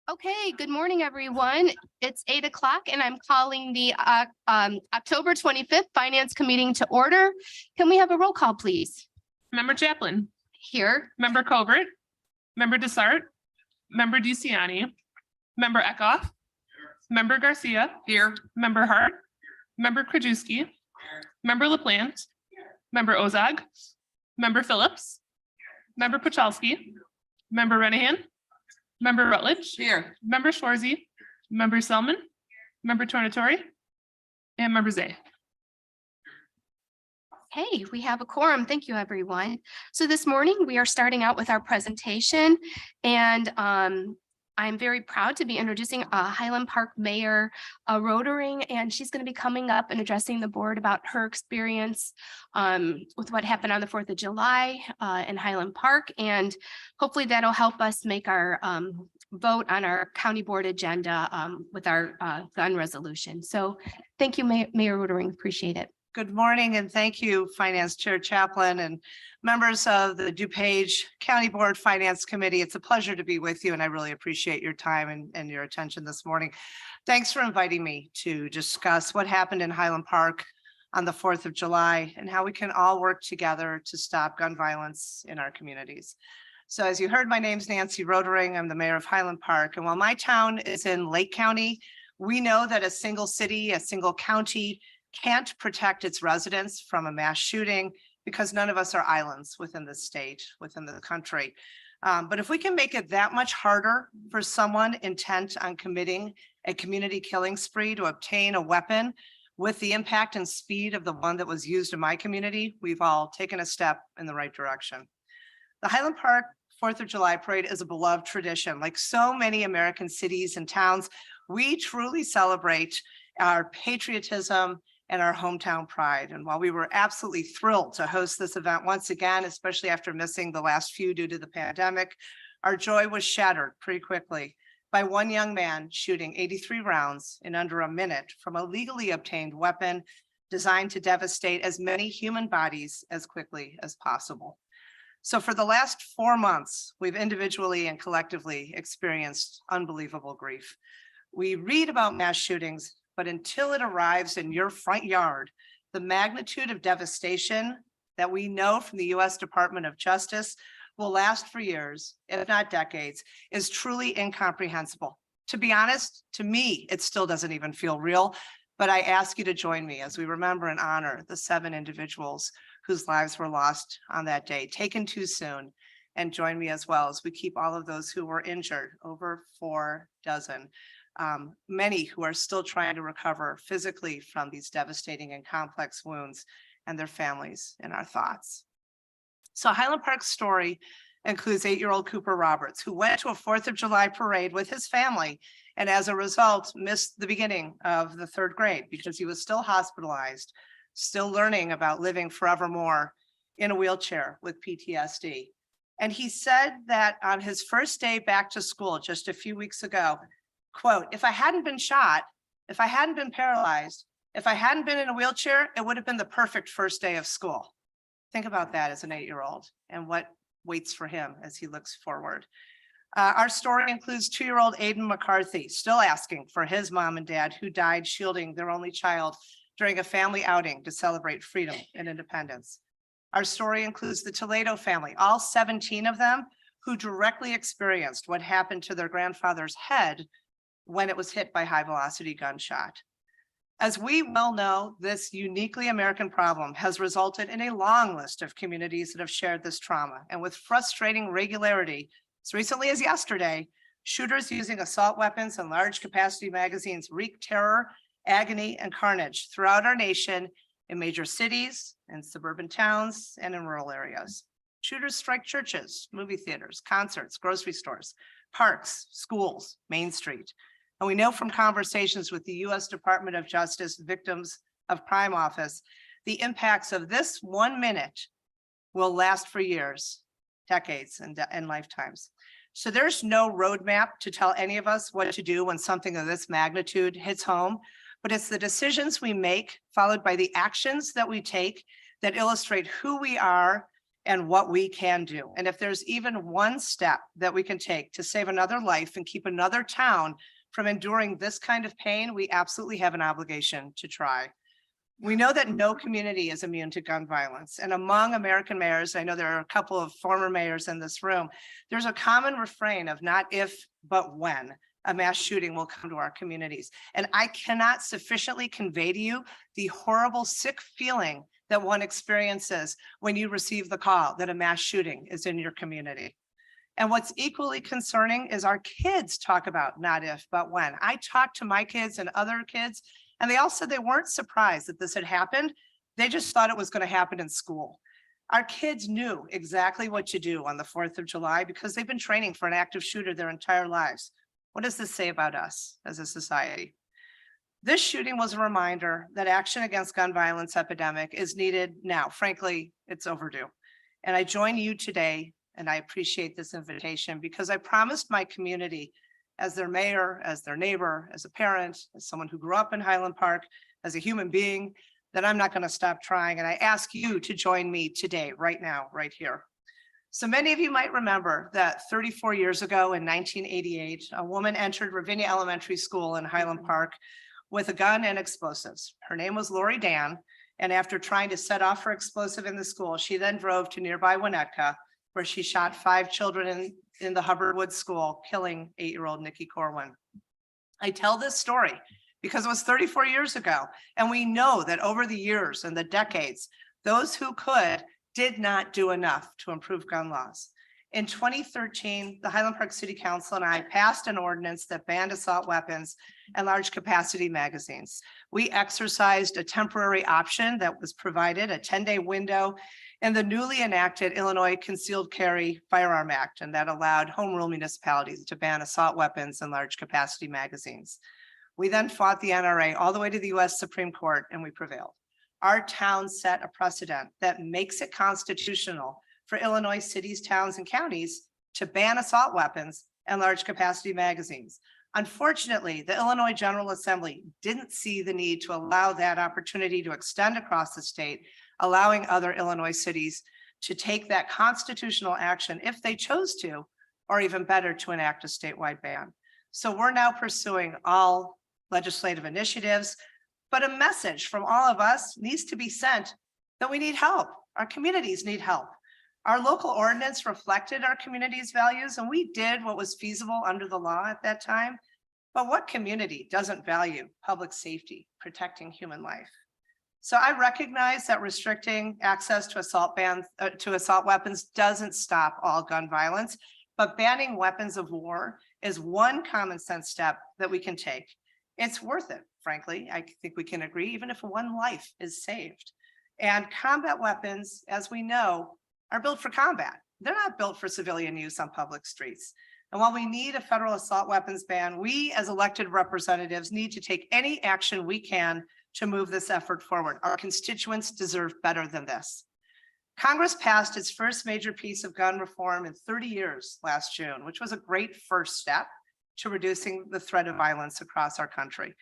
Okay, good morning, everyone. It's 8 o'clock and I'm calling the October 25th Finance Committee to order. Can we have a roll call, please? Member Chaplin, Here. Member Covert, Member Desart, Member DeCiani, Member Eckhoff, Member Garcia, here, Member Hart, Member Krajewski, Member LaPlante, Member Ozog, Member Phillips, Member Pachalski, Member Renahan, Member Rutledge, here, Member Schwarzy, Member Selman, Member Tornatori, and Member Zay. Hey, we have a quorum. Thank you, everyone. So this morning we are starting out with our presentation, and I'm very proud to be introducing Highland Park Mayor Rodering, and she's going to be coming up and addressing the board about her experience with what happened on the 4th of July in Highland Park, and hopefully that'll help us make our vote on our county board agenda with our gun resolution. So thank you, Mayor Rodering. Appreciate it. Good morning, and thank you, Finance Chair Chaplin and members of the DuPage County Board Finance Committee. It's a pleasure to be with you, and I really appreciate your time and your attention this morning. Thanks for inviting me to discuss what happened in Highland Park on the 4th of July and how we can all work together to stop gun violence in our communities. So as you heard, my name's Nancy Rodering. I'm the mayor of Highland Park, and while my town is in Lake County, we know that a single city, a single county can't protect its residents from a mass shooting because none of us are islands within the state, within the country. But if we can make it that much harder for someone intent on committing a community killing spree to obtain a weapon with the impact and speed of the one that was used in my community, we've all taken a step in the right direction. The Highland Park 4th of July parade is a beloved tradition. Like so many American cities and towns, we truly celebrate our patriotism and our hometown pride. And while we were absolutely thrilled to host this event once again, especially after missing the last few due to the pandemic, our joy was shattered pretty quickly by one young man shooting 83 rounds in under a minute from a legally obtained weapon designed to devastate as many human bodies as quickly as possible. So for the last 4 months, we've individually and collectively experienced unbelievable grief. We read about mass shootings, but until it arrives in your front yard, the magnitude of devastation that we know from the U.S. Department of Justice will last for years, if not decades, is truly incomprehensible. To be honest, to me, it still doesn't even feel real, but I ask you to join me as we remember and honor the 7 individuals whose lives were lost on that day, taken too soon, and join me as well as we keep all of those who were injured, over 4 dozen. Many who are still trying to recover physically from these devastating and complex wounds, and their families in our thoughts. So Highland Park's story includes 8-year-old Cooper Roberts, who went to a 4th of July parade with his family, and as a result, missed the beginning of the 3rd grade because he was still hospitalized, still learning about living forevermore in a wheelchair with PTSD. And he said that on his first day back to school just a few weeks ago, quote, "If I hadn't been shot, if I hadn't been paralyzed, if I hadn't been in a wheelchair, it would have been the perfect first day of school." Think about that as an 8-year-old and what waits for him as he looks forward. Our story includes 2-year-old Aiden McCarthy, still asking for his mom and dad who died shielding their only child during a family outing to celebrate freedom and independence. Our story includes the Toledo family, all 17 of them, who directly experienced what happened to their grandfather's head when it was hit by high velocity gunshot. As we well know, this uniquely American problem has resulted in a long list of communities that have shared this trauma. And with frustrating regularity, as recently as yesterday, shooters using assault weapons and large capacity magazines wreak terror, agony, and carnage throughout our nation in major cities, in suburban towns, and in rural areas. Shooters strike churches, movie theaters, concerts, grocery stores, parks, schools, Main Street. And we know from conversations with the U.S. Department of Justice Victims of Crime Office, the impacts of this 1 minute will last for years, decades, and lifetimes. So there's no roadmap to tell any of us what to do when something of this magnitude hits home, but it's the decisions we make followed by the actions that we take that illustrate who we are and what we can do. And if there's even one step that we can take to save another life and keep another town from enduring this kind of pain, we absolutely have an obligation to try. We know that no community is immune to gun violence. And among American mayors, I know there are a couple of former mayors in this room, there's a common refrain of not if, but when a mass shooting will come to our communities. And I cannot sufficiently convey to you the horrible, sick feeling that one experiences when you receive the call that a mass shooting is in your community. And what's equally concerning is our kids talk about not if, but when. I talked to my kids and other kids, and they all said they weren't surprised that this had happened. They just thought it was going to happen in school. Our kids knew exactly what to do on the 4th of July because they've been training for an active shooter their entire lives. What does this say about us as a society? This shooting was a reminder that action against gun violence epidemic is needed now. Frankly, it's overdue. And I join you today, and I appreciate this invitation because I promised my community, as their mayor, as their neighbor, as a parent, as someone who grew up in Highland Park, as a human being, that I'm not going to stop trying. And I ask you to join me today, right now, right here. So many of you might remember that 34 years ago in 1988, a woman entered Ravinia Elementary School in Highland Park with a gun and explosives. Her name was Lori Dan. And after trying to set off her explosive in the school, she then drove to nearby Winnetka, where she shot 5 children in the Hubbard Woods School, killing 8-year-old Nikki Corwin. I tell this story because it was 34 years ago. And we know that over the years and the decades, those who could did not do enough to improve gun laws. In 2013, the Highland Park City Council and I passed an ordinance that banned assault weapons and large capacity magazines. We exercised a temporary option that was provided, a 10-day window in the newly enacted Illinois Concealed Carry Firearm Act, and that allowed home rule municipalities to ban assault weapons and large capacity magazines. We then fought the NRA all the way to the US Supreme Court, and we prevailed. Our town set a precedent that makes it constitutional for Illinois cities, towns, and counties to ban assault weapons and large capacity magazines. Unfortunately, the Illinois General Assembly didn't see the need to allow that opportunity to extend across the state, allowing other Illinois cities to take that constitutional action if they chose to, or even better, to enact a statewide ban. So we're now pursuing all legislative initiatives, but a message from all of us needs to be sent that we need help. Our communities need help. Our local ordinance reflected our community's values, and we did what was feasible under the law at that time. But what community doesn't value public safety, protecting human life? So I recognize that restricting access to assault weapons doesn't stop all gun violence, but banning weapons of war is one common sense step that we can take. It's worth it, frankly. I think we can agree, even if one life is saved. And combat weapons, as we know, are built for combat. They're not built for civilian use on public streets. And while we need a federal assault weapons ban, we as elected representatives need to take any action we can to move this effort forward. Our constituents deserve better than this. Congress passed its first major piece of gun reform in 30 years last June, which was a great first step to reducing the threat of violence across our country.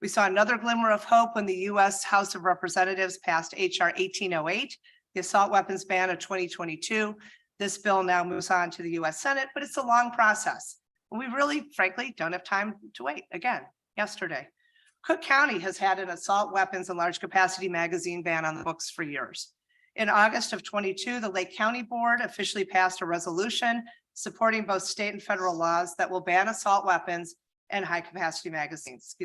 We saw another glimmer of hope when the U.S. House of Representatives passed H.R. 1808, the assault weapons ban of 2022. This bill now moves on to the U.S. Senate, but it's a long process. And we really, frankly, don't have time to wait. Again, yesterday, Cook County has had an assault weapons and large capacity magazine ban on the books for years. In August of 22, the Lake County Board officially passed a resolution supporting both state and federal laws that will ban assault weapons and high capacity magazines,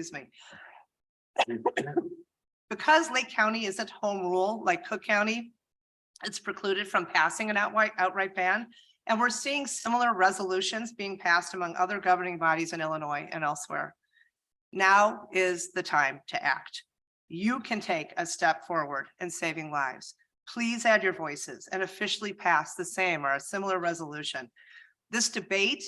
Because Lake County isn't home rule like Cook County, it's precluded from passing an outright ban. And we're seeing similar resolutions being passed among other governing bodies in Illinois and elsewhere. Now is the time to act. You can take a step forward in saving lives. Please add your voices and officially pass the same or a similar resolution. This debate,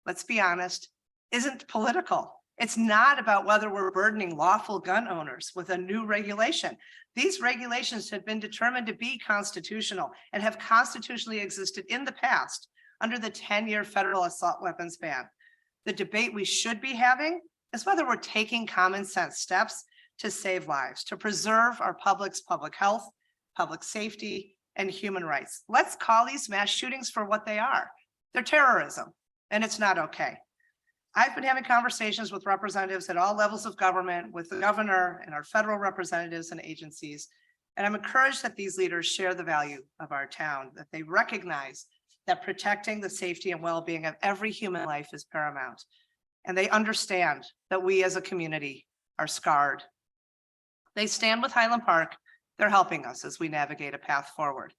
let's be honest, isn't political. It's not about whether we're burdening lawful gun owners with a new regulation. These regulations have been determined to be constitutional and have constitutionally existed in the past under the 10-year federal assault weapons ban. The debate we should be having is whether we're taking common sense steps to save lives, to preserve our public's public health, public safety, and human rights. Let's call these mass shootings for what they are. They're terrorism, and it's not okay. I've been having conversations with representatives at all levels of government, with the governor and our federal representatives and agencies. And I'm encouraged that these leaders share the value of our town, that they recognize that protecting the safety and well-being of every human life is paramount. And they understand that we as a community are scarred. They stand with Highland Park. They're helping us as we navigate a path forward.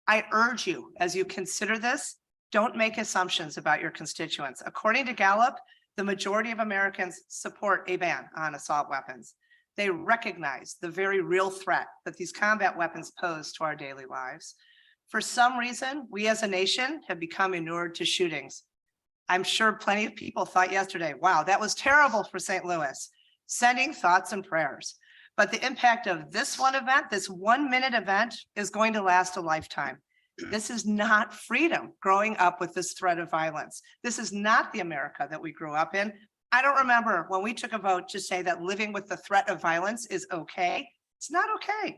I urge you, as you consider this, don't make assumptions about your constituents. According to Gallup, the majority of Americans support a ban on assault weapons. They recognize the very real threat that these combat weapons pose to our daily lives. For some reason, we as a nation have become inured to shootings. I'm sure plenty of people thought yesterday, wow, that was terrible for St. Louis, sending thoughts and prayers. But the impact of this one event, this 1 minute event, is going to last a lifetime. This is not freedom growing up with this threat of violence. This is not the America that we grew up in. I don't remember when we took a vote to say that living with the threat of violence is okay. It's not okay.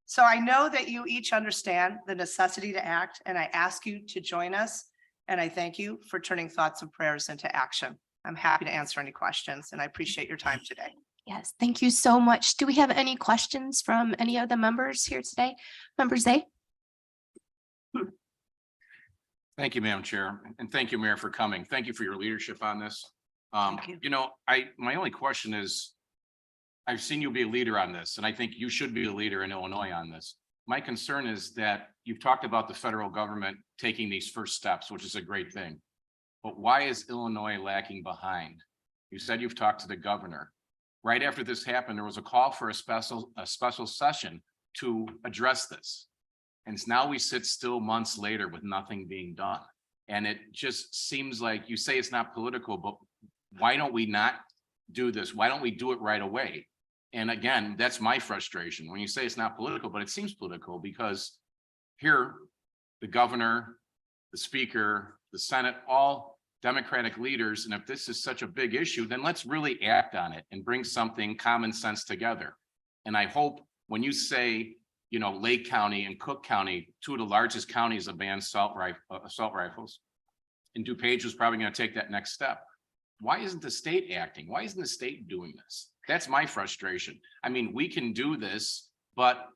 So I know that you each understand the necessity to act, and I ask you to join us. And I thank you for turning thoughts and prayers into action. I'm happy to answer any questions, and I appreciate your time today. Yes, thank you so much. Do we have any questions from any of the members here today? Member Zay? Thank you, Madam Chair, and thank you, Mayor, for coming. Thank you for your leadership on this. Thank you. You know, my only question is, I've seen you be a leader on this, and I think you should be a leader in Illinois on this. My concern is that you've talked about the federal government taking these first steps, which is a great thing. But why is Illinois lacking behind? You said you've talked to the governor. Right after this happened, there was a call for a special session to address this. And now we sit still months later with nothing being done. And it just seems like you say it's not political, but why don't we not do this? Why don't we do it right away? And again, that's my frustration when you say it's not political, but it seems political because here, the governor, the speaker, the Senate, all Democratic leaders. And if this is such a big issue, then let's really act on it and bring something common sense together. And I hope when you say, you know, Lake County and Cook County, two of the largest counties have banned assault rifles. And DuPage was probably going to take that next step. Why isn't the state acting? Why isn't the state doing this? That's my frustration. I mean, we can do this, but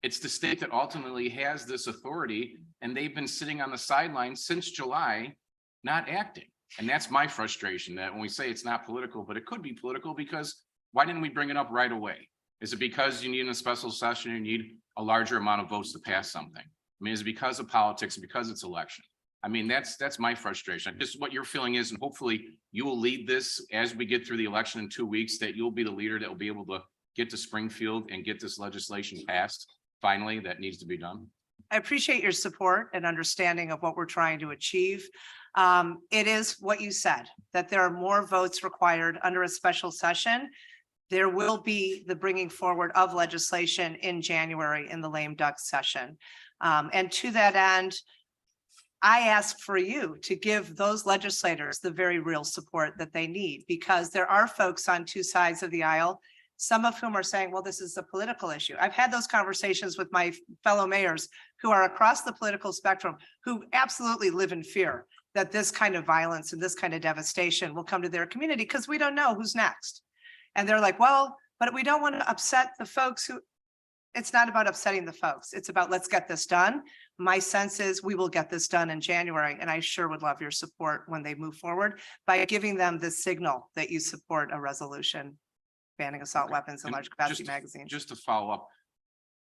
it's the state that ultimately has this authority, and they've been sitting on the sidelines since July, not acting. And that's my frustration, that when we say it's not political, but it could be political, because why didn't we bring it up right away? Is it because you need a special session, you need a larger amount of votes to pass something? I mean, is it because of politics, because it's election? I mean, that's my frustration. Just what your feeling is, and hopefully you will lead this as we get through the election in 2 weeks, that you'll be the leader that will be able to get to Springfield and get this legislation passed. Finally, that needs to be done. I appreciate your support and understanding of what we're trying to achieve. It is what you said, that there are more votes required under a special session. There will be the bringing forward of legislation in January in the lame duck session. And to that end, I ask for you to give those legislators the very real support that they need, because there are folks on two sides of the aisle, some of whom are saying, well, this is a political issue. I've had those conversations with my fellow mayors who are across the political spectrum, who absolutely live in fear that this kind of violence and this kind of devastation will come to their community because we don't know who's next. And they're like, well, but we don't want to upset the folks who, it's not about upsetting the folks. It's about, let's get this done. My sense is we will get this done in January. And I sure would love your support when they move forward by giving them the signal that you support a resolution banning assault weapons and large capacity magazines. Just to follow up,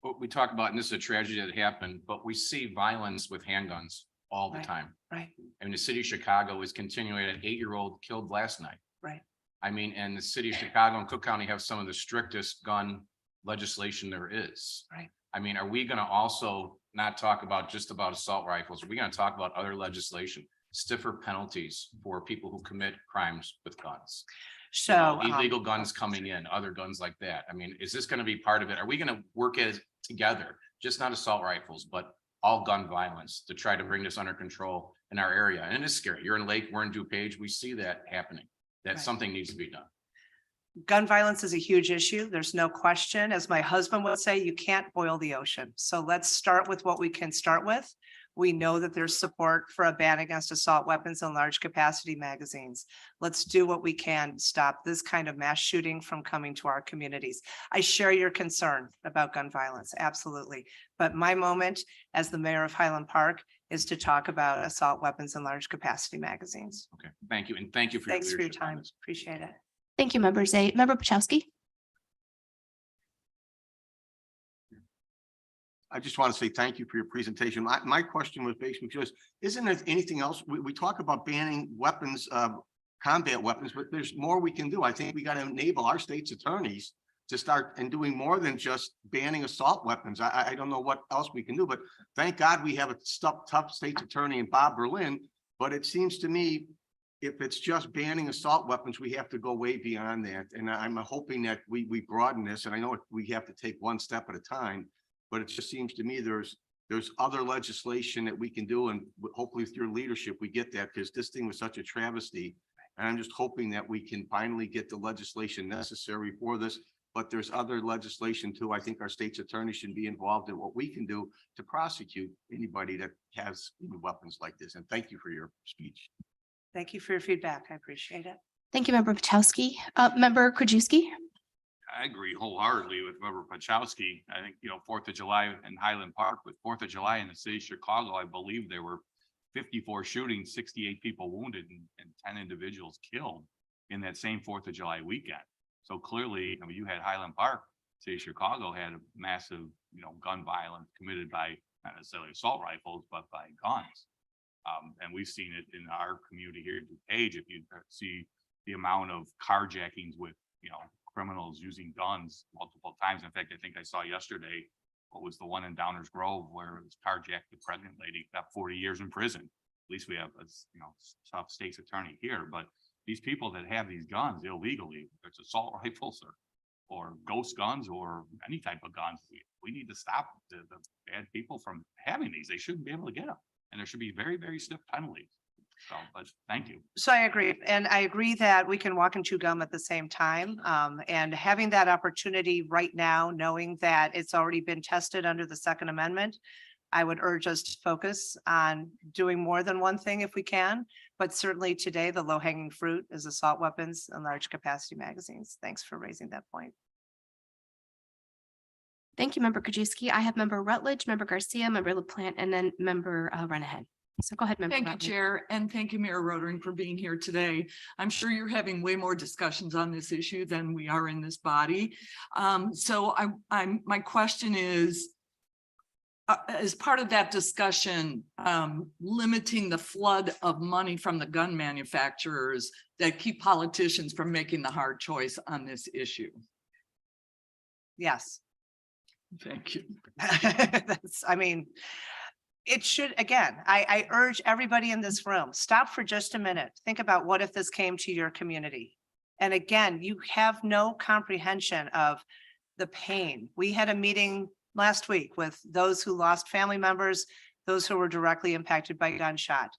what we talk about, and this is a tragedy that happened, but we see violence with handguns all the time. Right. And the city of Chicago is continuing. An 8-year-old killed last night. Right. I mean, and the city of Chicago and Cook County have some of the strictest gun legislation there is. Right. I mean, are we going to also not talk about just about assault rifles? Are we going to talk about other legislation, stiffer penalties for people who commit crimes with guns? So Illegal guns coming in, other guns like that. I mean, is this going to be part of it? Are we going to work as together, just not assault rifles, but all gun violence, to try to bring this under control in our area? And it's scary. You're in Lake, we're in DuPage. We see that happening. That Right. something needs to be done. gun violence is a huge issue. There's no question. As my husband would say, you can't boil the ocean. So let's start with what we can start with. We know that there's support for a ban against assault weapons and large capacity magazines. Let's do what we can to stop this kind of mass shooting from coming to our communities. I share your concern about gun violence, absolutely. But my moment as the mayor of Highland Park is to talk about assault weapons and large capacity magazines. Okay, thank you. And thank you for your Thanks for your leadership on time. this. Appreciate it. Thank you, Member Zay. Member Pachowski. I just want to say thank you for your presentation. My question was basically just, isn't there anything else? We talk about banning weapons, combat weapons, but there's more we can do. I think we got to enable our state's attorneys to start and doing more than just banning assault weapons. I don't know what else we can do, but thank God we have a tough state's attorney in Bob Berlin. But it seems to me, if it's just banning assault weapons, we have to go way beyond that. And I'm hoping that we broaden this. And I know we have to take one step at a time. But it just seems to me there's other legislation that we can do, and hopefully with your leadership, we get that, because this thing was such a travesty. And I'm just hoping that we can finally get the legislation necessary for this. But there's other legislation too. I think our state's attorney should be involved in what we can do to prosecute anybody that has weapons like this. And thank you for your speech. Thank you for your feedback. I appreciate it. Thank you, Member Pachowski. Member Krajewski. I agree wholeheartedly with Member Pachowski. I think, 4th of July in Highland Park, with 4th of July in the city of Chicago, I believe there were 54 shootings, 68 people wounded, and 10 individuals killed in that same 4th of July weekend. So clearly, you had Highland Park, city of Chicago had a massive, gun violence committed by not necessarily assault rifles, but by guns. And we've seen it in our community here in DuPage. If you see the amount of carjackings with, criminals using guns multiple times. In fact, I think I saw yesterday what was the one in Downers Grove where it was carjacked the pregnant lady, got 40 years in prison. At least we have a tough state's attorney here. But these people that have these guns illegally, whether it's assault rifles or ghost guns or any type of guns, we need to stop the bad people from having these. They shouldn't be able to get them, and there should be very, very stiff penalties. So, but thank you. So I agree. And I agree that we can walk and chew gum at the same time. And having that opportunity right now, knowing that it's already been tested under the Second Amendment, I would urge us to focus on doing more than one thing if we can. But certainly today, the low hanging fruit is assault weapons and large capacity magazines. Thanks for raising that point. Thank you, Member Krajewski. I have Member Rutledge, Member Garcia, Member LaPlante, and then Member Renahan. So go ahead, Member. Thank you, Rutledge. Chair, and thank you, Mayor Rotering, for being here today. I'm sure you're having way more discussions on this issue than we are in this body. So my question is, as part of that discussion, limiting the flood of money from the gun manufacturers that keep politicians from making the hard choice on this issue. Yes. Thank you. It should, again, I urge everybody in this room, stop for just a minute. Think about what if this came to your community? And again, you have no comprehension of the pain. We had a meeting last week with those who lost family members, those who were directly impacted by gunshot.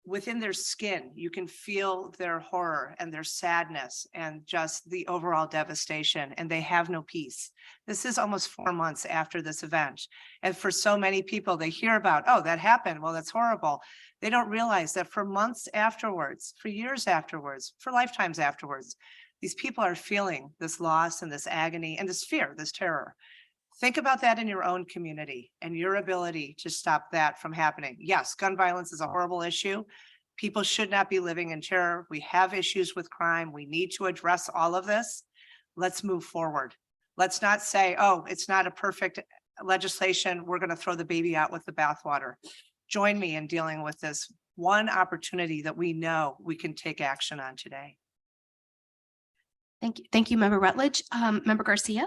Within their skin, you can feel their horror and their sadness and just the overall devastation, and they have no peace. This is almost 4 months after this event. And for so many people, they hear about, oh, that happened. Well, that's horrible. They don't realize that for months afterwards, for years afterwards, for lifetimes afterwards, these people are feeling this loss and this agony and this fear, this terror. Think about that in your own community and your ability to stop that from happening. Yes, gun violence is a horrible issue. People should not be living in terror. We have issues with crime. We need to address all of this. Let's move forward. Let's not say, oh, it's not a perfect legislation. We're going to throw the baby out with the bathwater. Join me in dealing with this one opportunity that we know we can take action on today. Thank you. Thank you, Member Rutledge. Member Garcia.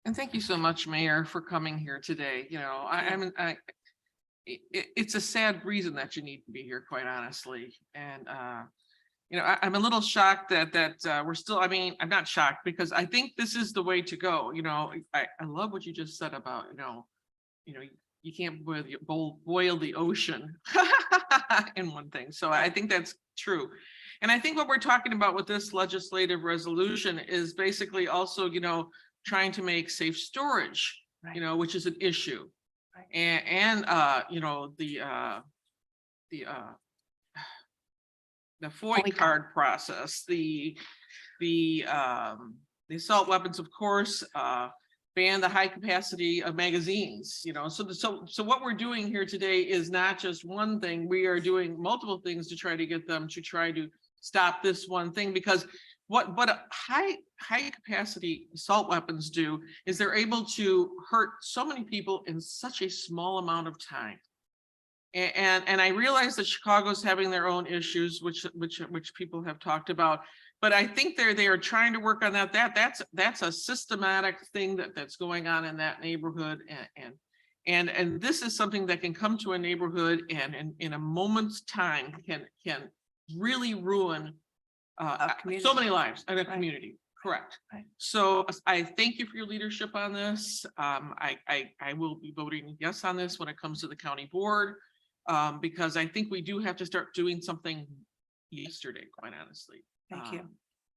And thank you so much, Mayor, for coming here today. It's a sad reason that you need to be here, quite honestly. And, I'm a little shocked that we're still, I'm not shocked because I think this is the way to go. I love what you just said about, you can't boil the ocean in one thing. So I think that's true. And I think what we're talking about with this legislative resolution is basically also, trying to make safe storage, which is an issue. Right. And the FOIA card process, the assault weapons, of course, ban the high capacity of magazines, so what we're doing here today is not just one thing. We are doing multiple things to try to get them to try to stop this one thing, because what a high capacity assault weapons do is they're able to hurt so many people in such a small amount of time. And I realize that Chicago's having their own issues, which people have talked about, but I think they are trying to work on that. That's a systematic thing that's going on in that neighborhood, and this is something that can come to a neighborhood and in a moment's time can really ruin so many lives in a community. Correct. Right. So I thank you for your leadership on this. I will be voting yes on this when it comes to the county board. Because I think we do have to start doing something yesterday, quite honestly. Thank you.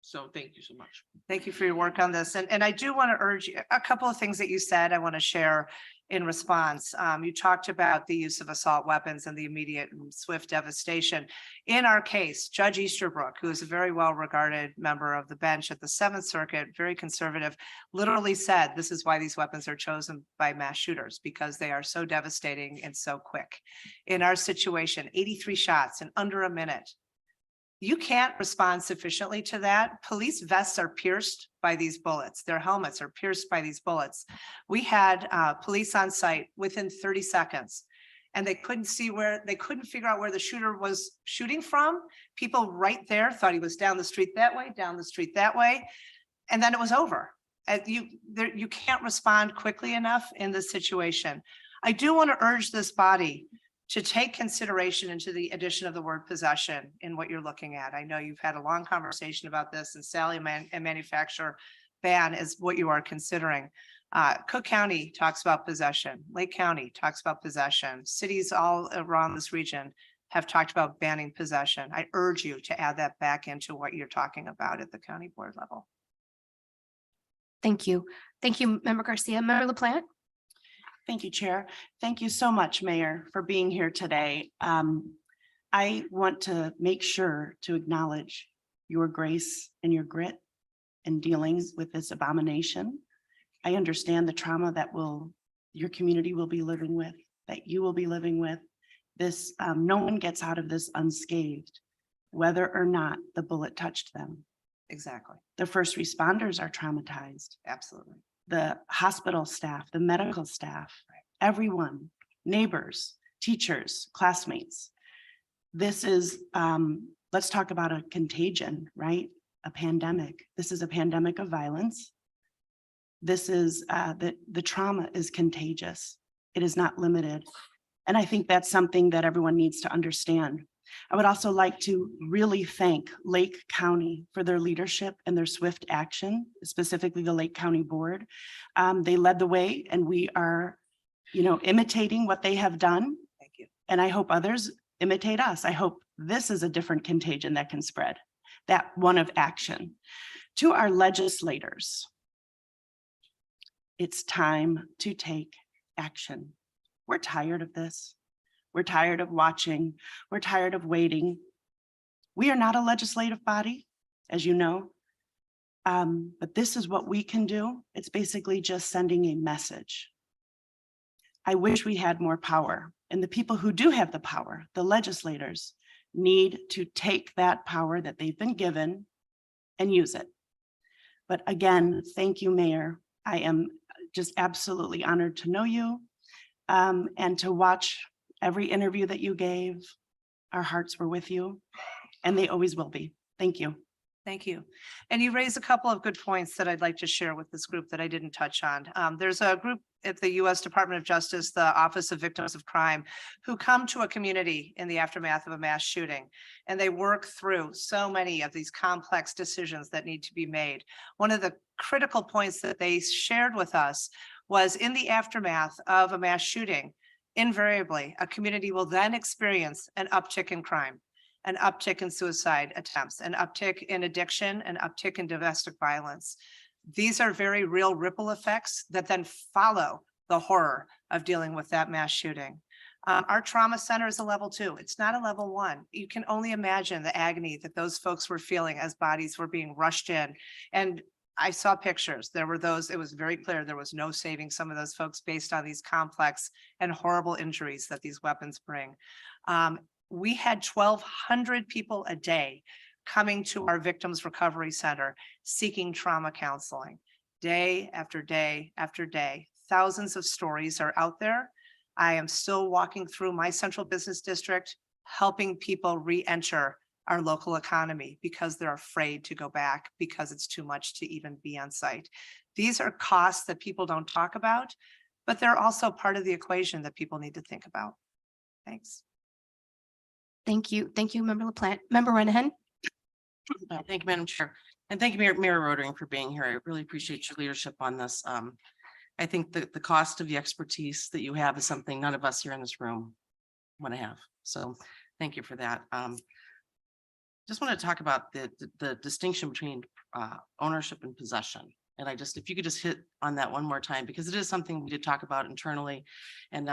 So thank you so much. Thank you for your work on this. And I do want to urge you, a couple of things that you said, I want to share in response. You talked about the use of assault weapons and the immediate and swift devastation. In our case, Judge Easterbrook, who is a very well-regarded member of the bench at the Seventh Circuit, very conservative, literally said, this is why these weapons are chosen by mass shooters, because they are so devastating and so quick. In our situation, 83 shots in under a minute. You can't respond sufficiently to that. Police vests are pierced by these bullets. Their helmets are pierced by these bullets. We had police on site within 30 seconds, and they couldn't figure out where the shooter was shooting from. People right there thought he was down the street that way, and then it was over. You can't respond quickly enough in this situation. I do want to urge this body to take consideration into the addition of the word possession in what you're looking at. I know you've had a long conversation about this, and Sally and manufacturer ban is what you are considering. Cook County talks about possession. Lake County talks about possession. Cities all around this region have talked about banning possession. I urge you to add that back into what you're talking about at the county board level. Thank you. Thank you, Member Garcia. Member LaPlante? Thank you, Chair. Thank you so much, Mayor, for being here today. I want to make sure to acknowledge your grace and your grit in dealing with this abomination. I understand the trauma that your community will be living with, that you will be living with. This, no one gets out of this unscathed, whether or not the bullet touched them. Exactly. The first responders are traumatized. Absolutely. The hospital staff, the medical staff, everyone, neighbors, teachers, classmates. This is, let's talk about a contagion, right? A pandemic. This is a pandemic of violence. This is, the trauma is contagious. It is not limited. And I think that's something that everyone needs to understand. I would also like to really thank Lake County for their leadership and their swift action, specifically the Lake County Board. They led the way, and we are, imitating what they have done. Thank you. And I hope others imitate us. I hope this is a different contagion that can spread, that one of action. To our legislators, it's time to take action. We're tired of this. We're tired of watching. We're tired of waiting. We are not a legislative body, as you know, but this is what we can do. It's basically just sending a message. I wish we had more power, and the people who do have the power, the legislators, need to take that power that they've been given and use it. But again, thank you, Mayor. I am just absolutely honored to know you and to watch every interview that you gave. Our hearts were with you, and they always will be. Thank you. Thank you. And you raised a couple of good points that I'd like to share with this group that I didn't touch on. There's a group at the U.S. Department of Justice, the Office of Victims of Crime, who come to a community in the aftermath of a mass shooting, and they work through so many of these complex decisions that need to be made. One of the critical points that they shared with us was, in the aftermath of a mass shooting, invariably, a community will then experience an uptick in crime. an uptick in suicide attempts, an uptick in addiction, an uptick in domestic violence. These are very real ripple effects that then follow the horror of dealing with that mass shooting. Our trauma center is a level 2. It's not a level 1. You can only imagine the agony that those folks were feeling as bodies were being rushed in. And I saw pictures. There were those, it was very clear there was no saving some of those folks based on these complex and horrible injuries that these weapons bring. We had 1,200 people a day coming to our Victims Recovery Center seeking trauma counseling day after day after day. Thousands of stories are out there. I am still walking through my central business district, helping people re-enter our local economy because they're afraid to go back because it's too much to even be on site. These are costs that people don't talk about, but they're also part of the equation that people need to think about. Thanks. Thank you. Thank you, Member LaPlante. Member Renahan. Thank you, Madam Chair. And thank you, Mayor Rotering, for being here. I really appreciate your leadership on this. I think the cost of the expertise that you have is something none of us here in this room want to have. So thank you for that. Just want to talk about the distinction between ownership and possession. And if you could just hit on that one more time, because it is something we did talk about internally. And,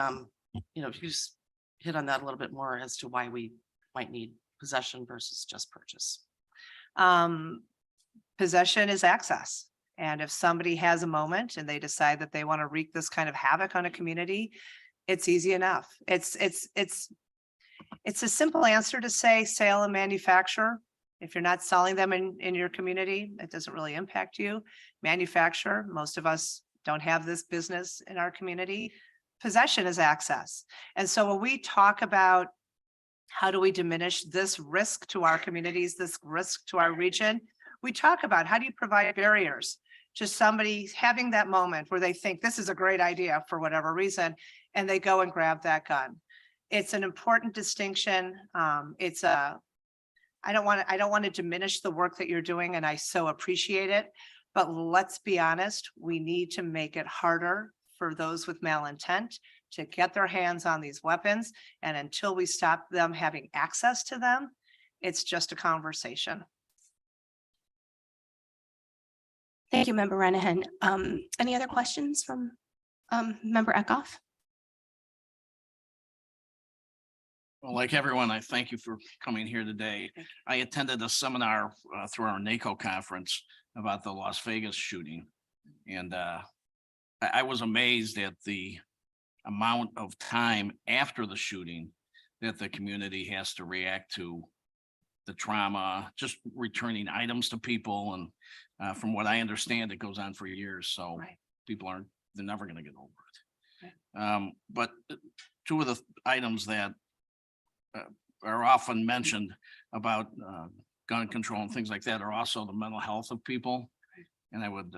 if you could just hit on that a little bit more as to why we might need possession versus just purchase. Possession is access. And if somebody has a moment and they decide that they want to wreak this kind of havoc on a community, it's easy enough. It's a simple answer to say sale and manufacture. If you're not selling them in your community, it doesn't really impact you. Manufacture, most of us don't have this business in our community. Possession is access. And so when we talk about how do we diminish this risk to our communities, this risk to our region, we talk about how do you provide barriers to somebody having that moment where they think this is a great idea for whatever reason, and they go and grab that gun. It's an important distinction. I don't want to diminish the work that you're doing, and I so appreciate it. But let's be honest, we need to make it harder for those with malintent to get their hands on these weapons. And until we stop them having access to them, it's just a conversation. Thank you, Member Renahan. Any other questions from Member Eckhoff? Well, like everyone, I thank you for coming here today. I attended a seminar through our NACO conference about the Las Vegas shooting. And I was amazed at the amount of time after the shooting that the community has to react to the trauma, just returning items to people. And from what I understand, it goes on for years. So people they're never going to get over it. But two of the items that are often mentioned about gun control and things like that are also the mental health of people. And I would,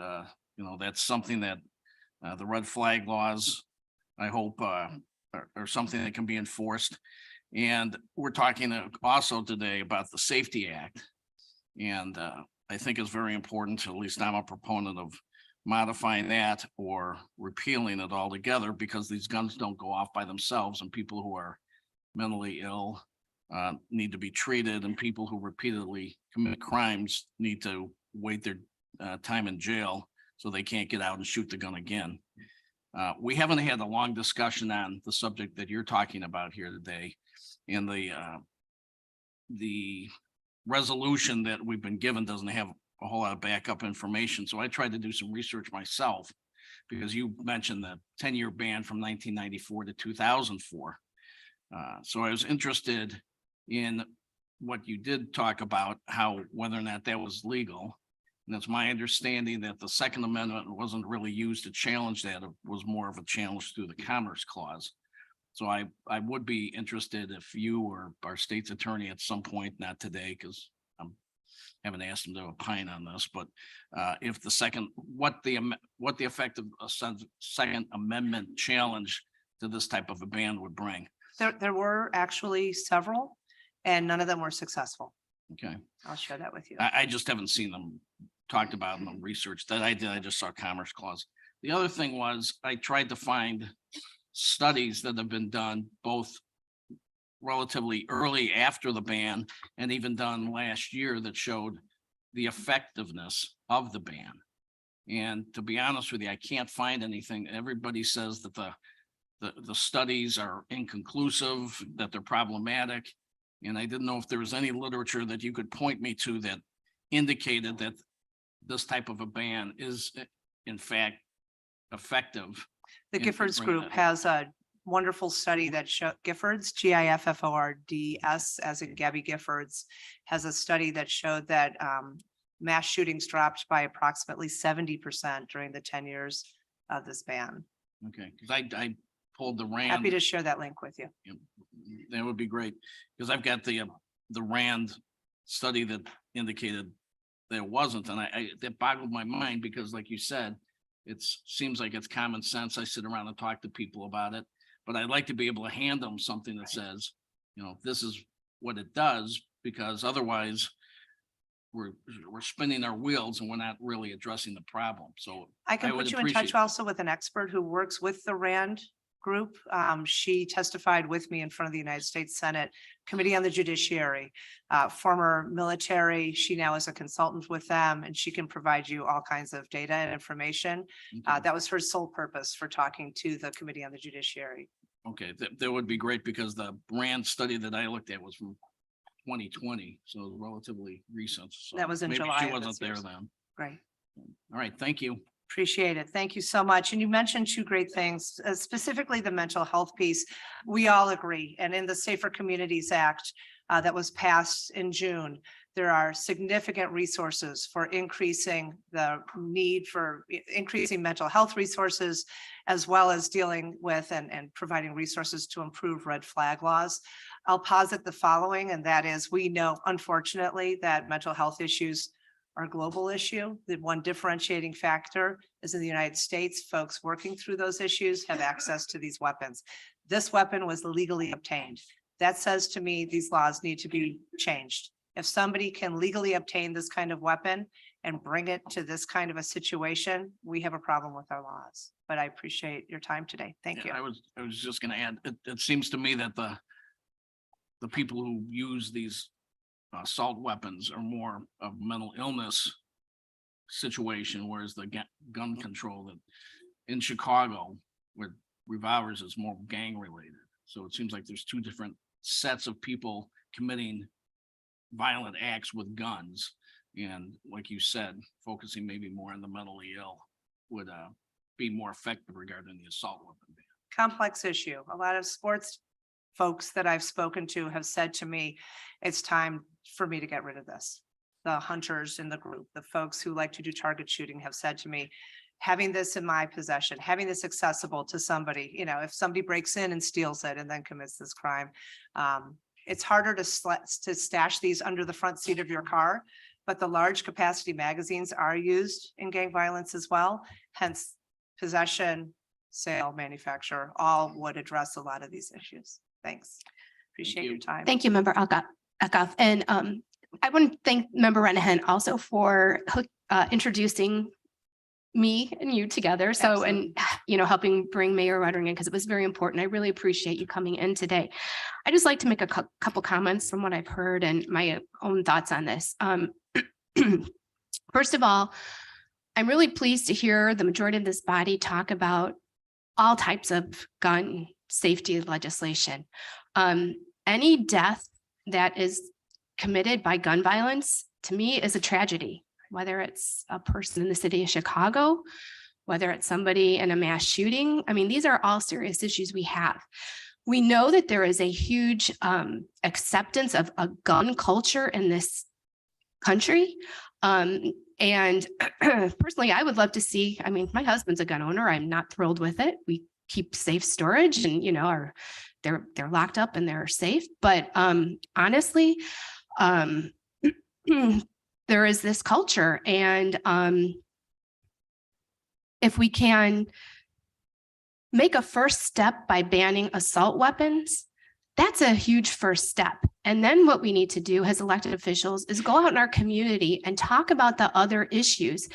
that's something that the red flag laws, I hope, are something that can be enforced. And we're talking also today about the Safety Act. And I think it's very important to, at least I'm a proponent of modifying that or repealing it altogether, because these guns don't go off by themselves, and people who are mentally ill need to be treated, and people who repeatedly commit crimes need to wait their time in jail so they can't get out and shoot the gun again. We haven't had a long discussion on the subject that you're talking about here today, and the resolution that we've been given doesn't have a whole lot of backup information. So I tried to do some research myself, because you mentioned the 10-year ban from 1994 to 2004. So I was interested in what you did talk about, whether or not that was legal. And it's my understanding that the Second Amendment wasn't really used to challenge that. It was more of a challenge through the Commerce Clause. So I would be interested if you or our state's attorney at some point, not today, because I haven't asked him to opine on this, but if what the effect of a Second Amendment challenge to this type of a ban would bring. There were actually several, and none of them were successful. Okay. I'll share that with you. I just haven't seen them talked about in the research that I did. I just saw Commerce Clause. The other thing was I tried to find studies that have been done both relatively early after the ban and even done last year that showed the effectiveness of the ban. And to be honest with you, I can't find anything. Everybody says that the studies are inconclusive, that they're problematic. And I didn't know if there was any literature that you could point me to that indicated that this type of a ban is in fact effective. The in Giffords bringing Group that- has a wonderful study that Giffords, Giffords, as in Gabby Giffords, has a study that showed that mass shootings dropped by approximately 70% during the 10 years of this ban. Okay, because I pulled the RAND. Happy to share that link with you. Yep, that would be great, because I've got the RAND study that indicated that it wasn't, and that boggled my mind, because like you said, seems like it's common sense. I sit around and talk to people about it, but I'd like to be able to hand them something that says, this is what it does, because otherwise we're spinning our wheels and we're not really addressing the problem. So I can would put you in touch appreciate- also with an expert who works with the RAND group. She testified with me in front of the United States Senate Committee on the Judiciary, former military. She now is a consultant with them, and she can provide you all kinds of data and information. Okay. That was her sole purpose for talking to the Committee on the Judiciary. Okay, that would be great, because the RAND study that I looked at was from 2020, so relatively recent. So That was in maybe July she of wasn't this there year. then. Great. All right, thank you. Appreciate it. Thank you so much. And you mentioned two great things, specifically the mental health piece. We all agree. And in the Safer Communities Act that was passed in June, there are significant resources for increasing the need for increasing mental health resources, as well as dealing with and providing resources to improve red flag laws. I'll posit the following, and that is, we know, unfortunately, that mental health issues are a global issue. The one differentiating factor is in the United States, folks working through those issues have access to these weapons. This weapon was legally obtained. That says to me, these laws need to be changed. If somebody can legally obtain this kind of weapon and bring it to this kind of a situation, we have a problem with our laws. But I appreciate your time today. Thank you. I was just gonna add, it seems to me that the people who use these assault weapons are more of mental illness situation, whereas the gun control that in Chicago with revolvers is more gang related. So it seems like there's two different sets of people committing violent acts with guns. And like you said, focusing maybe more on the mentally ill would be more effective regarding the assault weapon ban. Complex issue. A lot of sports folks that I've spoken to have said to me, it's time for me to get rid of this. The hunters in the group, the folks who like to do target shooting have said to me, having this in my possession, having this accessible to somebody, if somebody breaks in and steals it and then commits this crime, it's harder to stash these under the front seat of your car, but the large capacity magazines are used in gang violence as well. Hence, possession, sale, manufacture, all would address a lot of these issues. Thanks. Appreciate your time. Thank you, Member Eckhoff. And I want to thank Member Renahan also for introducing me and you together. So, and, helping bring Mayor Ruddering in, because it was very important. I really appreciate you coming in today. I just like to make a couple comments from what I've heard and my own thoughts on this. First of all, I'm really pleased to hear the majority of this body talk about all types of gun safety legislation. Any death that is committed by gun violence, to me, is a tragedy, whether it's a person in the city of Chicago, whether it's somebody in a mass shooting. I mean, these are all serious issues we have. We know that there is a huge acceptance of a gun culture in this country. And personally, I would love to see, my husband's a gun owner. I'm not thrilled with it. We keep safe storage and, they're locked up and they're safe. But honestly, there is this culture, and if we can make a first step by banning assault weapons, that's a huge first step. And then what we need to do as elected officials is go out in our community and talk about the other issues.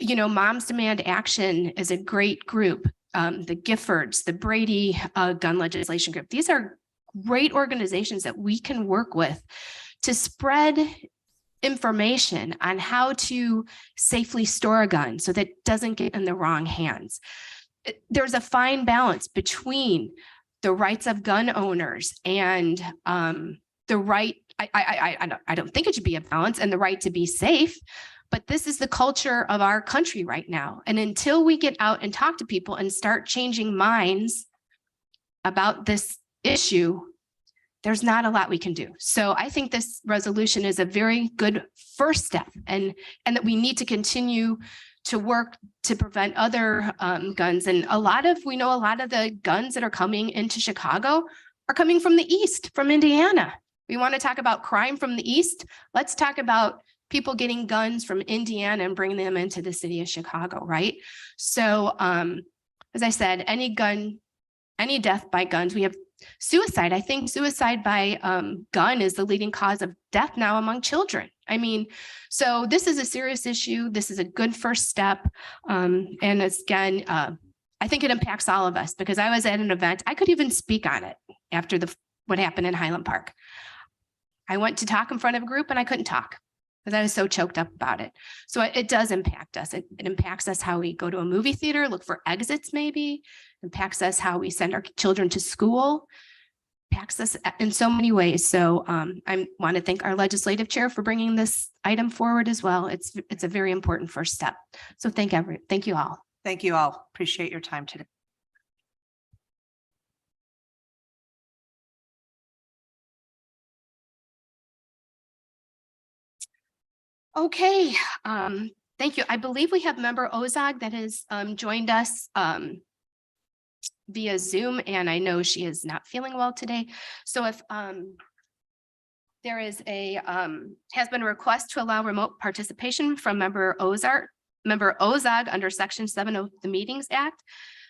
Moms Demand Action is a great group. The Giffords, the Brady gun legislation group. These are great organizations that we can work with to spread information on how to safely store a gun so that it doesn't get in the wrong hands. There's a fine balance between the rights of gun owners and the right, I don't think it should be a balance, and the right to be safe. But this is the culture of our country right now. And until we get out and talk to people and start changing minds about this issue, there's not a lot we can do. So I think this resolution is a very good first step, and that we need to continue to work to prevent other guns. And we know a lot of the guns that are coming into Chicago are coming from the East, from Indiana. We want to talk about crime from the East. Let's talk about people getting guns from Indiana and bringing them into the city of Chicago, right? So as I said, any death by guns, we have suicide. I think suicide by gun is the leading cause of death now among children. I mean, so this is a serious issue. This is a good first step. And again, I think it impacts all of us, because I was at an event, I could even speak on it after what happened in Highland Park. I went to talk in front of a group and I couldn't talk because I was so choked up about it. So it does impact us. It impacts us how we go to a movie theater, look for exits maybe, impacts us how we send our children to school, impacts us in so many ways. So I want to thank our legislative chair for bringing this item forward as well. It's a very important first step. So thank you all. Thank you all. Appreciate your time today. Okay, thank you. I believe we have member Ozog that has joined us via Zoom, and I know she is not feeling well today. So if there is has been a request to allow remote participation from member Ozog under Section 7 of the Meetings Act.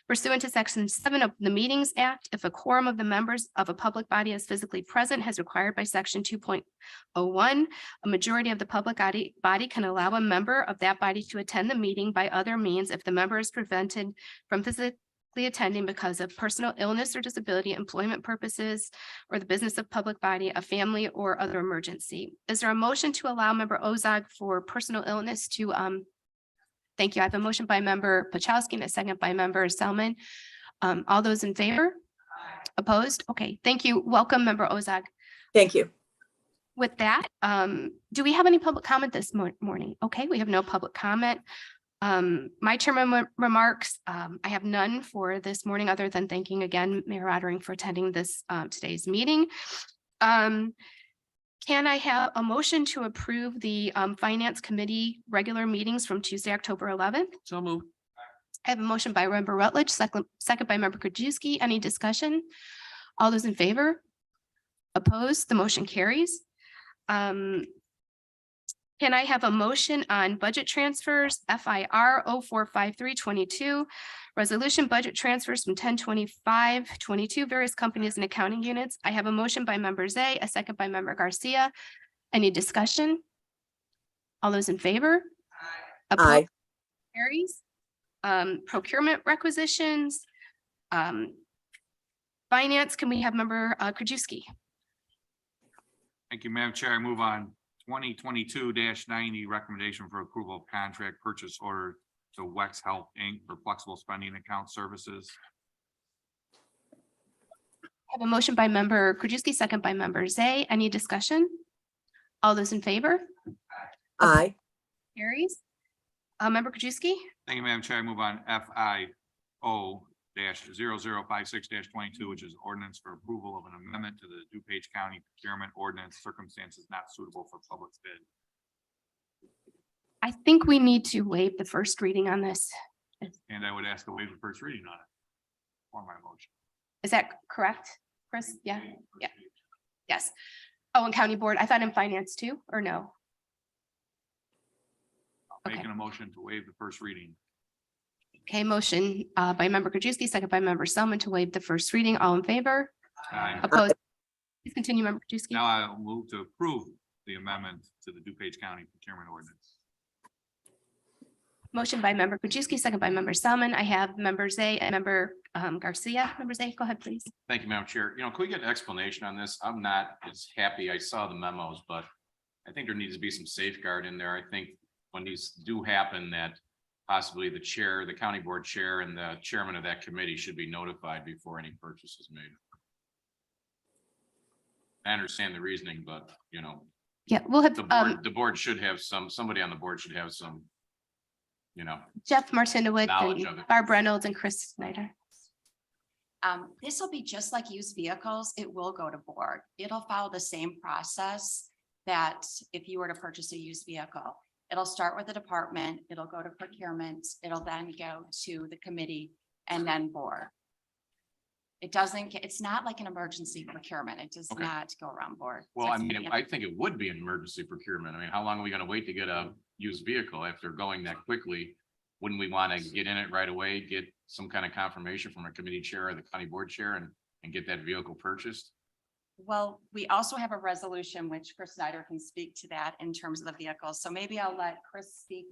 Pursuant to Section 7 of the Meetings Act, if a quorum of the members of a public body is physically present as required by Section 2.01, a majority of the public body can allow a member of that body to attend the meeting by other means if the member is prevented from physically attending because of personal illness or disability, employment purposes, or the business of public body, a family, or other emergency. Is there a motion to allow member Ozog for personal illness to Thank you. I have a motion by member Pachowski and a second by member Selman. All those in favor? Opposed? Okay, thank you. Welcome, member Ozog. Thank you. With that, do we have any public comment this morning? Okay, we have no public comment. My chairman remarks, I have none for this morning other than thanking again Mayor Rottering for attending this today's meeting. Can I have a motion to approve the Finance Committee regular meetings from Tuesday, October 11th? So move. I have a motion by member Rutledge, second by member Krajewski. Any discussion? All those in favor? Opposed? The motion carries. Can I have a motion on budget transfers, FIR 045322, resolution budget transfers from 10/25/22, various companies and accounting units. I have a motion by member Zay, a second by member Garcia. Any discussion? All those in favor? Aye. Carries. Procurement requisitions. Finance, can we have member Krajewski? Thank you, Madam Chair. I move on 2022-90 recommendation for approval of contract purchase order to Wex Health Inc. for flexible spending account services. I have a motion by member Krajewski, second by member Zay. Any discussion? All those in favor? Aye. Carries. Member Krajewski? Thank you, Madam Chair. I move on FIO-0056-22, which is ordinance for approval of an amendment to the DuPage County procurement ordinance, circumstances not suitable for public bid. I think we need to waive the first reading on this. And I would ask to waive the first reading on it for my motion. Is that correct, Chris? Yeah, yeah, yes. Oh, and county board, I thought in finance too, or no? Okay. Making a motion to waive the first reading. Okay, motion by member Krajewski, second by member Selman to waive the first reading. All in favor? Aye. Opposed? Please continue, member Krajewski. Now I will move to approve the amendment to the DuPage County procurement ordinance. Motion by member Krajewski, second by member Selman. I have member Zay and member Garcia. Member Zay, go ahead, please. Thank you, Madam Chair. You know, can we get an explanation on this? I'm not as happy. I saw the memos, but I think there needs to be some safeguard in there. I think when these do happen, that possibly the chair, the county board chair, and the chairman of that committee should be notified before any purchase is made. I understand the reasoning, but you know, Yeah, we'll have the board should have somebody on the board should have some, you know, Jeff Martinowitz knowledge and of it. Barb Reynolds and Chris Snyder. This will be just like used vehicles. It will go to board. It'll follow the same process that if you were to purchase a used vehicle. It'll start with the department, it'll go to procurement, it'll then go to the committee and then board. It doesn't, it's not like an emergency procurement. It does Okay. not go around board. Well, So I it's- mean, yeah. I think it would be an emergency procurement. I mean, how long are we gonna wait to get a used vehicle after going that quickly? Wouldn't we want to get in it right away, get some kind of confirmation from a committee chair or the county board chair and get that vehicle purchased? Well, we also have a resolution which Chris Snyder can speak to that in terms of the vehicles. So maybe I'll let Chris speak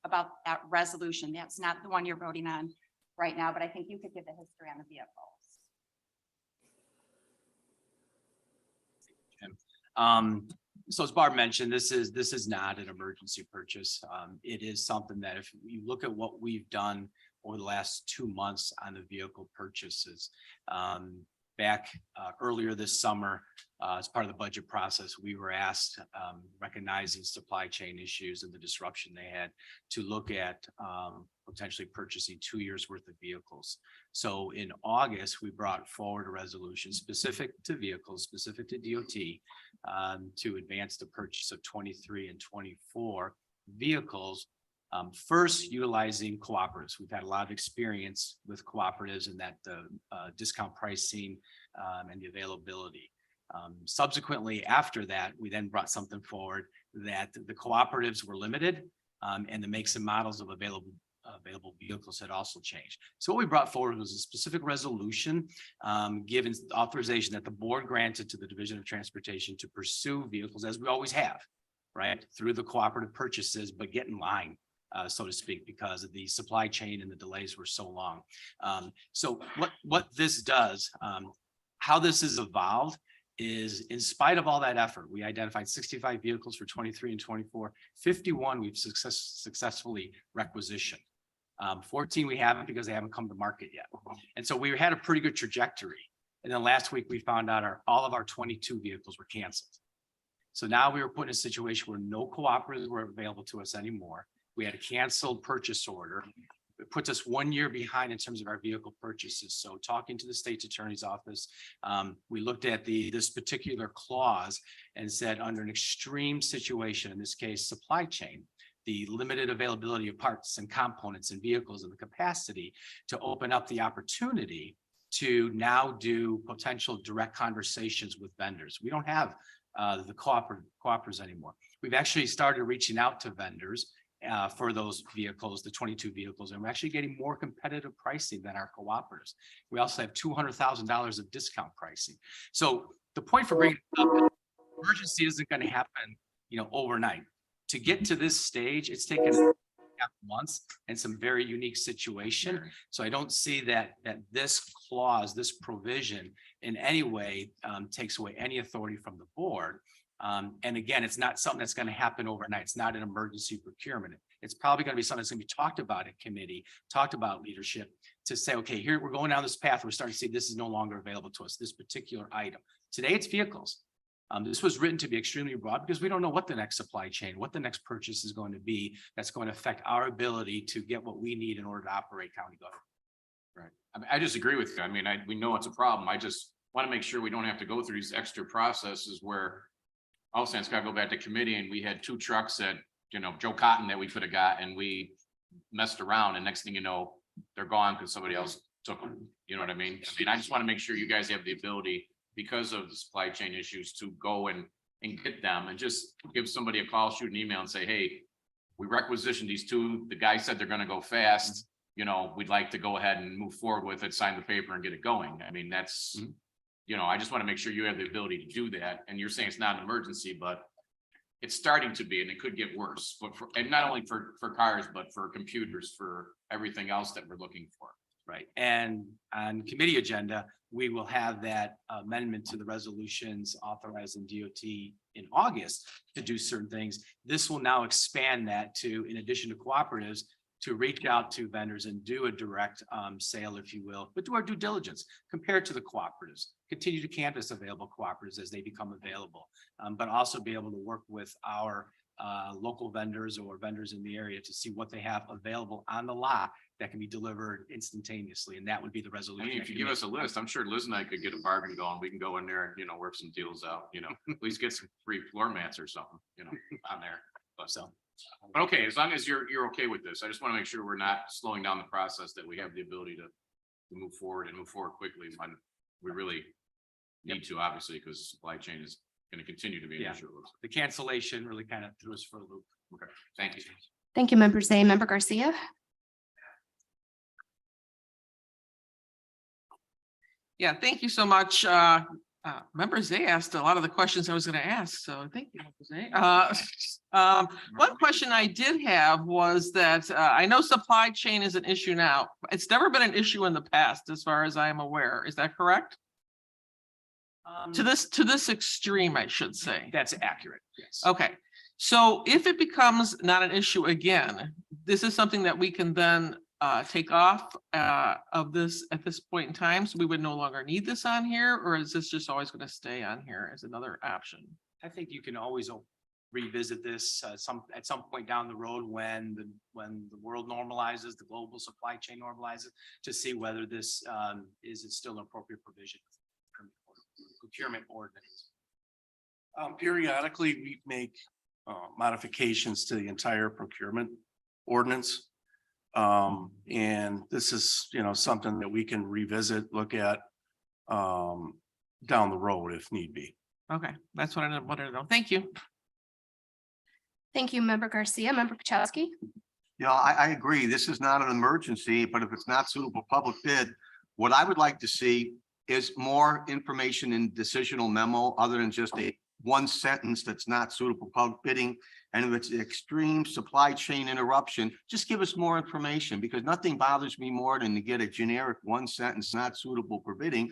about that resolution. That's not the one you're voting on right now, but I think you could give the history on the vehicles. So as Barb mentioned, this is not an emergency purchase. It is something that if you look at what we've done over the last 2 months on the vehicle purchases, back earlier this summer, as part of the budget process, we were asked, recognizing supply chain issues and the disruption they had, to look at potentially purchasing 2 years worth of vehicles. So in August, we brought forward a resolution specific to vehicles, specific to DOT, to advance the purchase of 23 and 24 vehicles. First, utilizing cooperatives. We've had a lot of experience with cooperatives and that the discount pricing and the availability. Subsequently, after that, we then brought something forward that the cooperatives were limited and the makes and models of available vehicles had also changed. So what we brought forward was a specific resolution given authorization that the board granted to the Division of Transportation to pursue vehicles as we always have, right, through the cooperative purchases, but get in line, so to speak, because of the supply chain and the delays were so long. So what this does, how this has evolved is, in spite of all that effort, we identified 65 vehicles for 23 and 24, 51 we've successfully requisitioned. 14 we haven't because they haven't come to market yet. And so we had a pretty good trajectory. And then last week we found out all of our 22 vehicles were canceled. So now we were put in a situation where no cooperatives were available to us anymore. We had a canceled purchase order. It puts us 1 year behind in terms of our vehicle purchases. So talking to the state's attorney's office, we looked at this particular clause and said, under an extreme situation, in this case, supply chain, the limited availability of parts and components and vehicles and the capacity to open up the opportunity to now do potential direct conversations with vendors. We don't have the cooperatives anymore. We've actually started reaching out to vendors for those vehicles, the 22 vehicles, and we're actually getting more competitive pricing than our cooperatives. We also have $200,000 of discount pricing. So the point for bringing it up is emergency isn't going to happen, overnight. To get to this stage, it's taken months and some very unique situation. So I don't see that this clause, this provision in any way takes away any authority from the board. And again, it's not something that's going to happen overnight. It's not an emergency procurement. It's probably going to be something that's going to be talked about at committee, talked about leadership to say, okay, here we're going down this path. We're starting to see this is no longer available to us, this particular item. Today it's vehicles. This was written to be extremely broad because we don't know what the next supply chain, what the next purchase is going to be that's going to affect our ability to get what we need in order to operate county government. Right. I mean, I just agree with you. I mean, we know it's a problem. I just want to make sure we don't have to go through these extra processes where also it's got to go back to committee and we had 2 trucks that, Joe Cotton that we could have got and we messed around and next thing you know, they're gone because somebody else took them. You know what I mean? I just want to make sure you guys have the ability because of the supply chain issues to go and get them and just give somebody a call, shoot an email and say, hey, we requisitioned these 2. The guy said they're going to go fast. We'd like to go ahead and move forward with it, sign the paper and get it going. I mean, that's, I just want to make sure you have the ability to do that. And you're saying it's not an emergency, but it's starting to be, and it could get worse, but and not only for cars, but for computers, for everything else that we're looking for. Right, and on committee agenda, we will have that amendment to the resolutions authorizing DOT in August to do certain things. This will now expand that to, in addition to cooperatives, to reach out to vendors and do a direct sale, if you will, but do our due diligence compared to the cooperatives. Continue to canvass available cooperatives as they become available, but also be able to work with our local vendors or vendors in the area to see what they have available on the lot that can be delivered instantaneously, and that would be the I resolution. mean, if you give us a list, I'm sure Liz and I could get a bargain going. We can go in there and, work some deals out, at least get some free floor mats or something, on there. But So, but okay, as long as you're okay with this, I just want to make sure we're not slowing down the process, that we have the ability to move forward quickly when we really need to, obviously, because supply chain is going to continue to be an Yeah. issue. the cancellation really kind of threw us for a loop. Okay, thank you. Thank you, Member Zay. Member Garcia. Yeah, thank you so much. Member Zay asked a lot of the questions I was going to ask, so thank you, Member Zay. One question I did have was that I know supply chain is an issue now. It's never been an issue in the past, as far as I am aware. Is that correct? To this extreme, I should say. That's accurate, yes. Okay, so if it becomes not an issue again, this is something that we can then take off of this at this point in time, so we would no longer need this on here, or is this just always going to stay on here as another option? I think you can always revisit this at some point down the road when the world normalizes, the global supply chain normalizes, to see whether this is still an appropriate provision. Procurement ordinance. Periodically, we make modifications to the entire procurement ordinance. And this is, something that we can revisit, look at down the road if need be. Okay, that's what I wanted to know. Thank you. Thank you, Member Garcia. Member Pachowski. Yeah, I agree. This is not an emergency, but if it's not suitable public bid, what I would like to see is more information in decisional memo other than just one sentence that's not suitable public bidding. And if it's extreme supply chain interruption, just give us more information, because nothing bothers me more than to get a generic one sentence not suitable for bidding.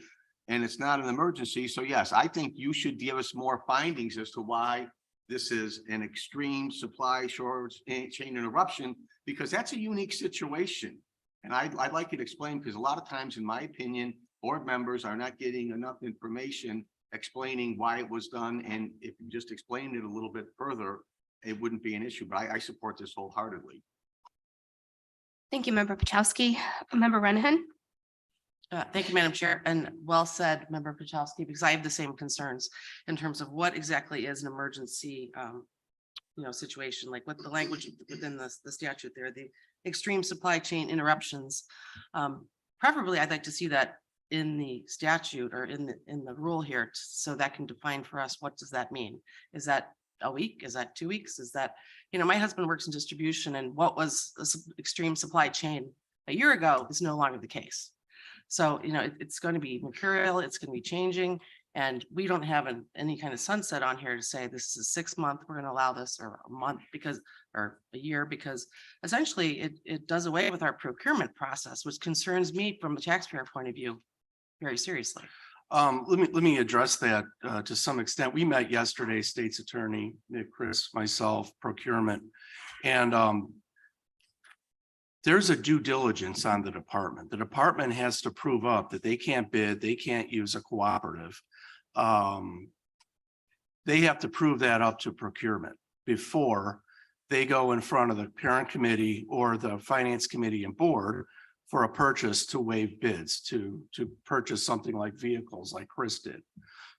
And it's not an emergency. So yes, I think you should give us more findings as to why this is an extreme supply chain interruption, because that's a unique situation. And I'd like you to explain, because a lot of times, in my opinion, board members are not getting enough information explaining why it was done. And if you just explained it a little bit further, it wouldn't be an issue, but I support this wholeheartedly. Thank you, Member Pachowski. Member Renahan. Thank you, Madam Chair, and well said, Member Pachowski, because I have the same concerns in terms of what exactly is an emergency, situation, like what the language within the statute there, the extreme supply chain interruptions. Preferably, I'd like to see that in the statute or in the rule here, so that can define for us, what does that mean? Is that a week? Is that 2 weeks? Is that, my husband works in distribution, and what was extreme supply chain a year ago is no longer the case. So, it's going to be mercurial, it's going to be changing, and we don't have any kind of sunset on here to say this is 6 month, we're going to allow this, or a month or a year, because essentially it does away with our procurement process, which concerns me from a taxpayer point of view very seriously. Let me address that to some extent. We met yesterday, State's Attorney, Nick, Chris, myself, procurement, and there's a due diligence on the department. The department has to prove up that they can't bid, they can't use a cooperative. They have to prove that up to procurement before they go in front of the parent committee or the finance committee and board for a purchase to waive bids, to purchase something like vehicles like Chris did.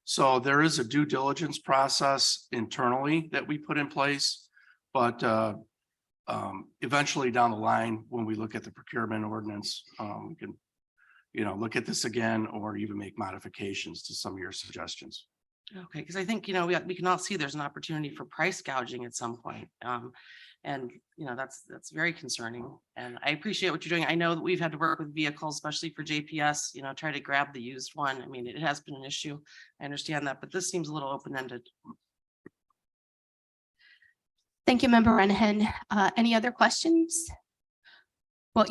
So there is a due diligence process internally that we put in place, but eventually down the line, when we look at the procurement ordinance, we can, look at this again, or even make modifications to some of your suggestions. Okay, because I think, we can all see there's an opportunity for price gouging at some point. And, that's very concerning. And I appreciate what you're doing. I know that we've had to work with vehicles, especially for JPS, try to grab the used one. I mean, it has been an issue. I understand that, but this seems a little open-ended. Thank you, Member Renahan. Any other questions? Well,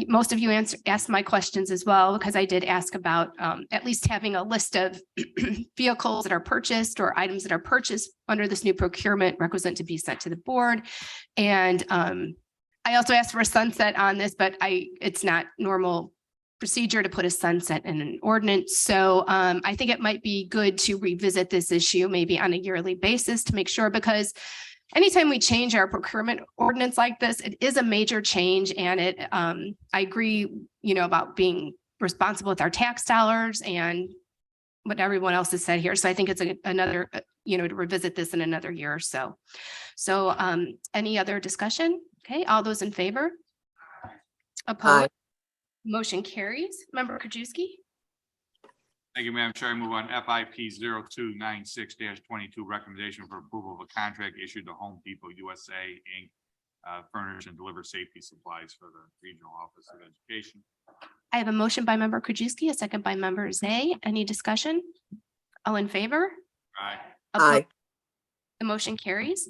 most of you asked my questions as well, because I did ask about at least having a list of vehicles that are purchased or items that are purchased under this new procurement requisite to be sent to the board. And I also asked for a sunset on this, but it's not normal procedure to put a sunset in an ordinance. So I think it might be good to revisit this issue maybe on a yearly basis to make sure, because anytime we change our procurement ordinance like this, it is a major change. And I agree, about being responsible with our tax dollars and what everyone else has said here. So I think it's another, to revisit this in another year or so. So any other discussion? Okay, all those in favor? Opposed? Motion carries. Member Krajewski? Thank you, Madam Chair. I move on FIP 0296-22, recommendation for approval of a contract issued to Home Depot USA Inc. Furnish and deliver safety supplies for the Regional Office of Education. I have a motion by Member Krajewski, a second by Member Zay. Any discussion? All in favor? Aye. Opposed? The motion carries.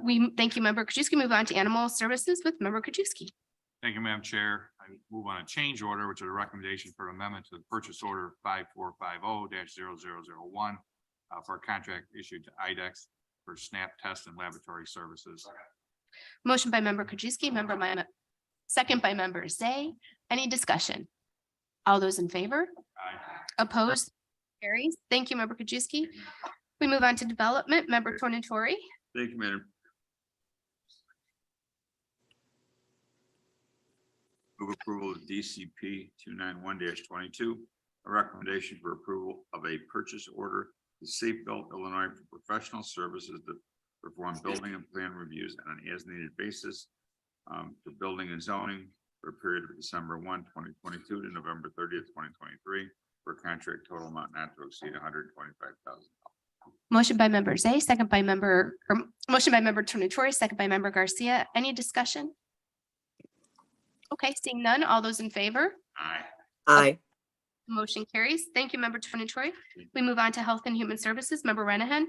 We thank you, Member Krajewski. Move on to Animal Services with Member Krajewski. Thank you, Madam Chair. I move on a change order, which is a recommendation for amendment to the purchase order 5450-0001 for a contract issued to IDEX for SNAP test and laboratory services. Motion by Member Krajewski, second by Member Zay. Any discussion? All those in favor? Aye. Opposed? Carries. Thank you, Member Krajewski. We move on to Development, Member Tornatori. Thank you, Madam. Move approval of DCP 291-22, a recommendation for approval of a purchase order to Safe Belt, Illinois for professional services to perform building and plan reviews on an as-needed basis for building and zoning for a period of December 1, 2022 to November 30th, 2023, for a contract total amount not to exceed $125,000. Motion by Member Zay, motion by Member Tornatori, second by Member Garcia. Any discussion? Okay, seeing none. All those in favor? Aye. Motion carries. Thank you, Member Tornatori. We move on to Health and Human Services, Member Renahan.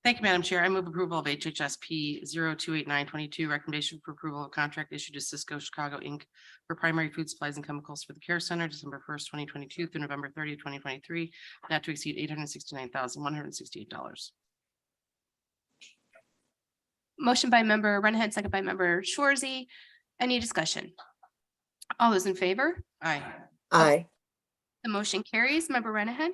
Thank you, Madam Chair. I move approval of HHSP 028922, recommendation for approval of contract issued to Cisco Chicago Inc. for primary food supplies and chemicals for the Care Center, December 1st, 2022 through November 30th, 2023, not to exceed $869,168. Motion by Member Renahan, second by Member Shorzy. Any discussion? All those in favor? Aye. Aye. The motion carries. Member Renahan.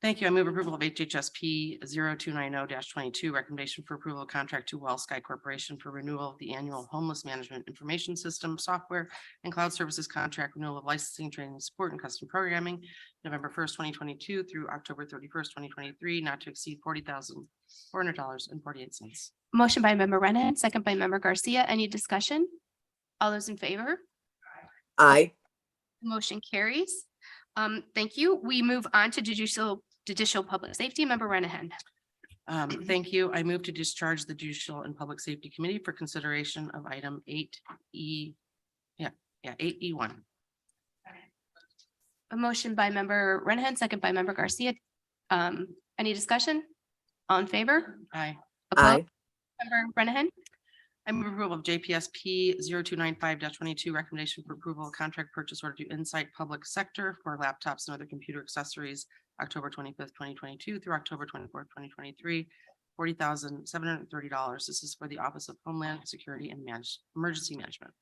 Thank you. I move approval of HHSP 0290-22, recommendation for approval of contract to Well Sky Corporation for renewal of the annual homeless management information system software and cloud services contract renewal of licensing, training, support, and custom programming, November 1st, 2022 through October 31st, 2023, not to exceed $40,400.48. Motion by Member Renahan, second by Member Garcia. Any discussion? All those in favor? Aye. Motion carries. Thank you. We move on to Judicial Public Safety, Member Renahan. Thank you. I move to discharge the Judicial and Public Safety Committee for consideration of item 8E. 8E1. A motion by Member Renahan, second by Member Garcia. Any discussion? All in favor? Aye. Opposed? Member Renahan. I move approval of JPSP 0295-22, recommendation for approval of contract purchase order to Insight Public Sector for laptops and other computer accessories, October 25th, 2022 through October 24th, 2023, $40,730. This is for the Office of Homeland Security and Emergency Management.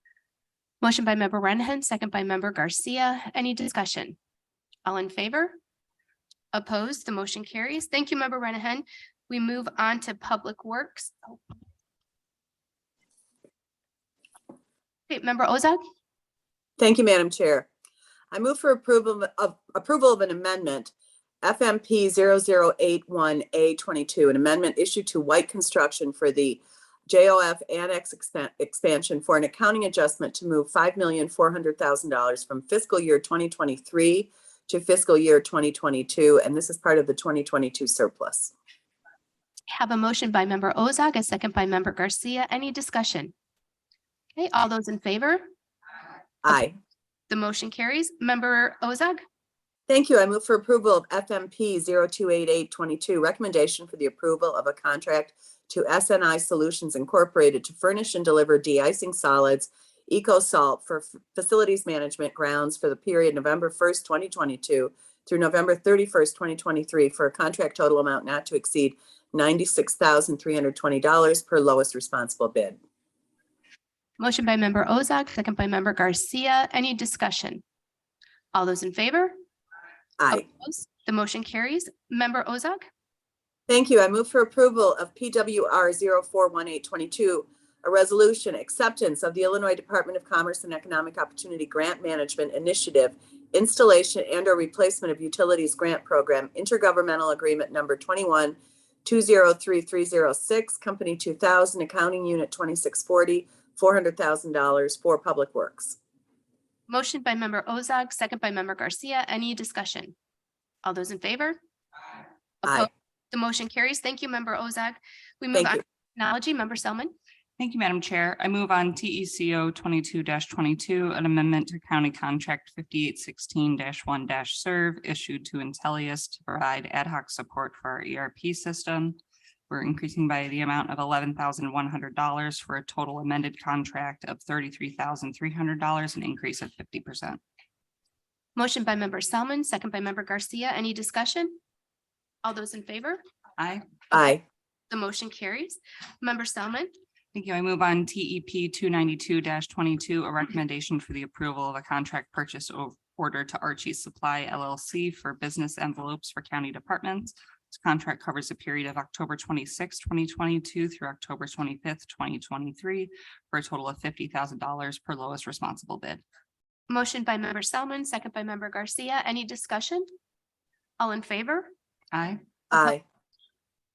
Motion by Member Renahan, second by Member Garcia. Any discussion? All in favor? Opposed? The motion carries. Thank you, Member Renahan. We move on to Public Works. Okay, Member Ozog. Thank you, Madam Chair. I move for approval of an amendment, FMP 0081A22, an amendment issued to White Construction for the JOF Annex expansion for an accounting adjustment to move $5,400,000 from fiscal year 2023 to fiscal year 2022, and this is part of the 2022 surplus. Have a motion by Member Ozog, a second by Member Garcia. Any discussion? Okay, all those in favor? Aye. The motion carries. Member Ozog. Thank you. I move for approval of FMP 028822, recommendation for the approval of a contract to SNI Solutions Incorporated to furnish and deliver de-icing solids, Eco Salt for facilities management grounds for the period November 1st, 2022 through November 31st, 2023 for a contract total amount not to exceed $96,320 per lowest responsible bid. Motion by member Ozak, second by member Garcia. Any discussion? All those in favor? Aye. Opposed? The motion carries. Member Ozak? Thank you. I move for approval of PWR 041822, a resolution acceptance of the Illinois Department of Commerce and Economic Opportunity Grant Management Initiative, installation and or replacement of utilities grant program, intergovernmental agreement number 21-203306, company 2000, accounting unit 2640, $400,000 for public works. Motion by member Ozak, second by member Garcia. Any discussion? All those in favor? Aye. Opposed? The motion carries. Thank you, member Ozak. We move Thank on you. to technology. Member Selman? Thank you, Madam Chair. I move on TECO 22-22, an amendment to County Contract 5816-1-Serve issued to Intellius to provide ad hoc support for our ERP system. We're increasing by the amount of $11,100 for a total amended contract of $33,300, an increase of 50%. Motion by member Selman, second by member Garcia. Any discussion? All those in favor? Aye. Aye. The motion carries. Member Selman? Thank you. I move on TEP 292-22, a recommendation for the approval of a contract purchase order to Archie Supply LLC for business envelopes for county departments. This contract covers a period of October 26, 2022 through October 25th, 2023 for a total of $50,000 per lowest responsible bid. Motion by member Selman, second by member Garcia. Any discussion? All in favor? Aye. Aye.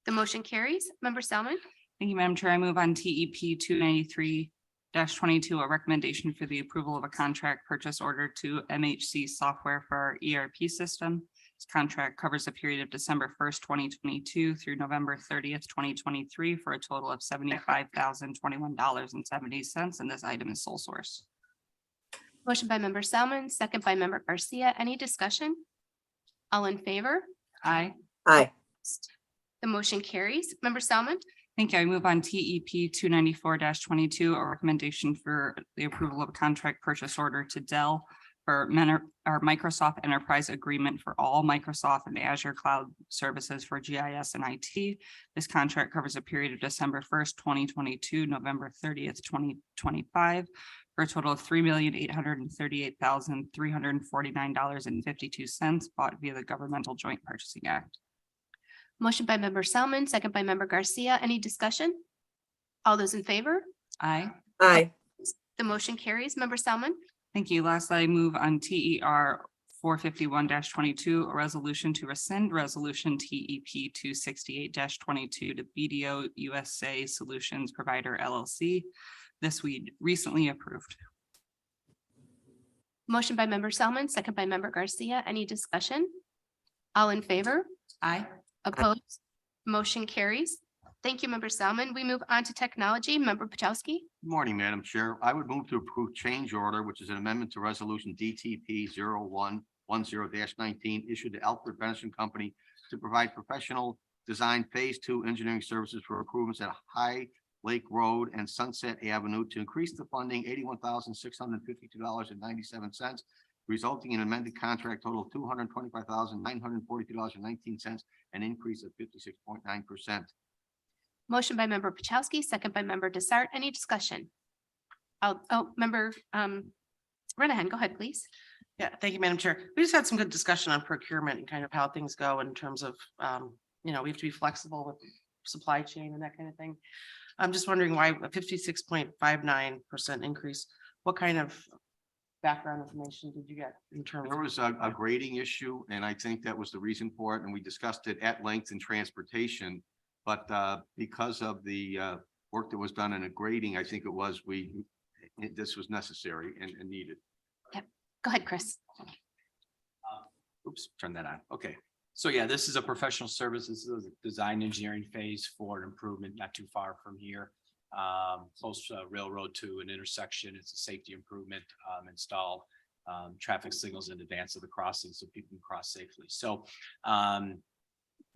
The motion carries. Member Selman? Thank you, Madam Chair. I move on TEP 293-22, a recommendation for the approval of a contract purchase order to MHC Software for our ERP system. This contract covers a period of December 1st, 2022 through November 30th, 2023 for a total of $75,021.70, and this item is sole source. Motion by member Selman, second by member Garcia. Any discussion? All in favor? Aye. Aye. The motion carries. Member Selman? Thank you. I move on TEP 294-22, a recommendation for the approval of a contract purchase order to Dell for our Microsoft Enterprise Agreement for all Microsoft and Azure Cloud services for GIS and IT. This contract covers a period of December 1st, 2022, November 30th, 2025 for a total of $3,838,349.52 bought via the Governmental Joint Purchasing Act. Motion by member Selman, second by member Garcia. Any discussion? All those in favor? Aye. Aye. The motion carries. Member Selman? Thank you. Lastly, I move on TER 451-22, a resolution to rescind resolution TEP 268-22 to BDO USA Solutions Provider LLC. This we recently approved. Motion by member Selman, second by member Garcia. Any discussion? All in favor? Aye. Opposed? Motion carries. Thank you, member Selman. We move on to technology. Member Pachowski? Good morning, Madam Chair. I would move to approve change order, which is an amendment to resolution DTP 0110-19 issued to Alfred Benson Company to provide professional design phase 2 engineering services for improvements at High Lake Road and Sunset Avenue to increase the funding $81,652.97, resulting in amended contract total of $225,942.19, an increase of 56.9%. Motion by member Pachowski, second by member Desart. Any discussion? Member Renahan, go ahead, please. Yeah, thank you, Madam Chair. We just had some good discussion on procurement and kind of how things go in terms of, we have to be flexible with supply chain and that kind of thing. I'm just wondering why a 56.59% increase, what kind of background information did you get in terms? There was a grading issue, and I think that was the reason for it, and we discussed it at length in transportation. But because of the work that was done in a grading, I think this was necessary and needed. Go ahead, Chris. Oops, turn that on. Okay. So yeah, this is a professional service. This is a design engineering phase for an improvement not too far from here. Close railroad to an intersection. It's a safety improvement, install traffic signals in advance of the crossing so people can cross safely. So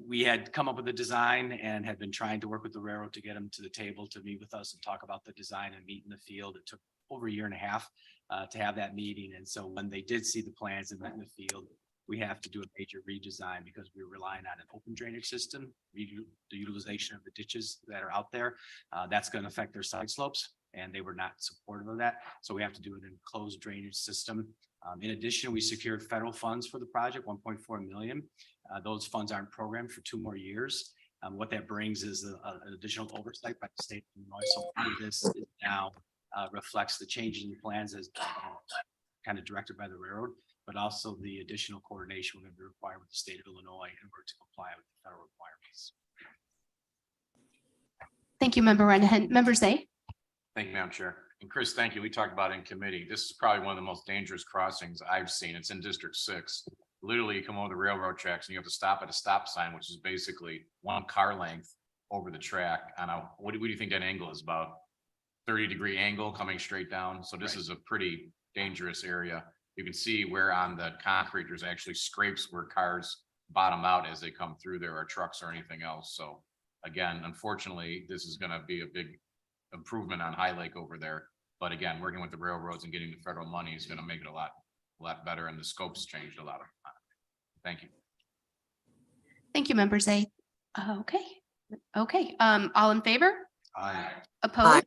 we had come up with a design and had been trying to work with the railroad to get them to the table to meet with us and talk about the design and meet in the field. It took over a year and a half to have that meeting. And so when they did see the plans and met in the field, we have to do a major redesign because we're relying on an open drainage system, the utilization of the ditches that are out there. That's going to affect their side slopes, and they were not supportive of that. So we have to do an enclosed drainage system. In addition, we secured federal funds for the project, 1.4 million. Those funds aren't programmed for 2 more years. What that brings is an additional oversight by the state of Illinois. So part of this is now reflects the change in the plans as kind of directed by the railroad, but also the additional coordination we're going to be required with the state of Illinois in order to comply with the federal requirements. Thank you, Member Renahan. Member Zay? Thank you, Madam Chair. And Chris, thank you. We talked about it in committee. This is probably one of the most dangerous crossings I've seen. It's in District 6. Literally, you come over the railroad tracks and you have to stop at a stop sign, which is basically 1 car length over the track. On a, what do you think that angle is? About 30-degree angle coming straight down. So this is a pretty dangerous area. You can see where on the concrete there's actually scrapes where cars bottom out as they come through there, or trucks or anything else. So again, unfortunately, this is going to be a big improvement on High Lake over there. But again, working with the railroads and getting the federal money is going to make it a lot better, and the scope's changed a lot. Thank you. Thank you, Member Zay. Okay. Okay. All in favor? Aye. Opposed?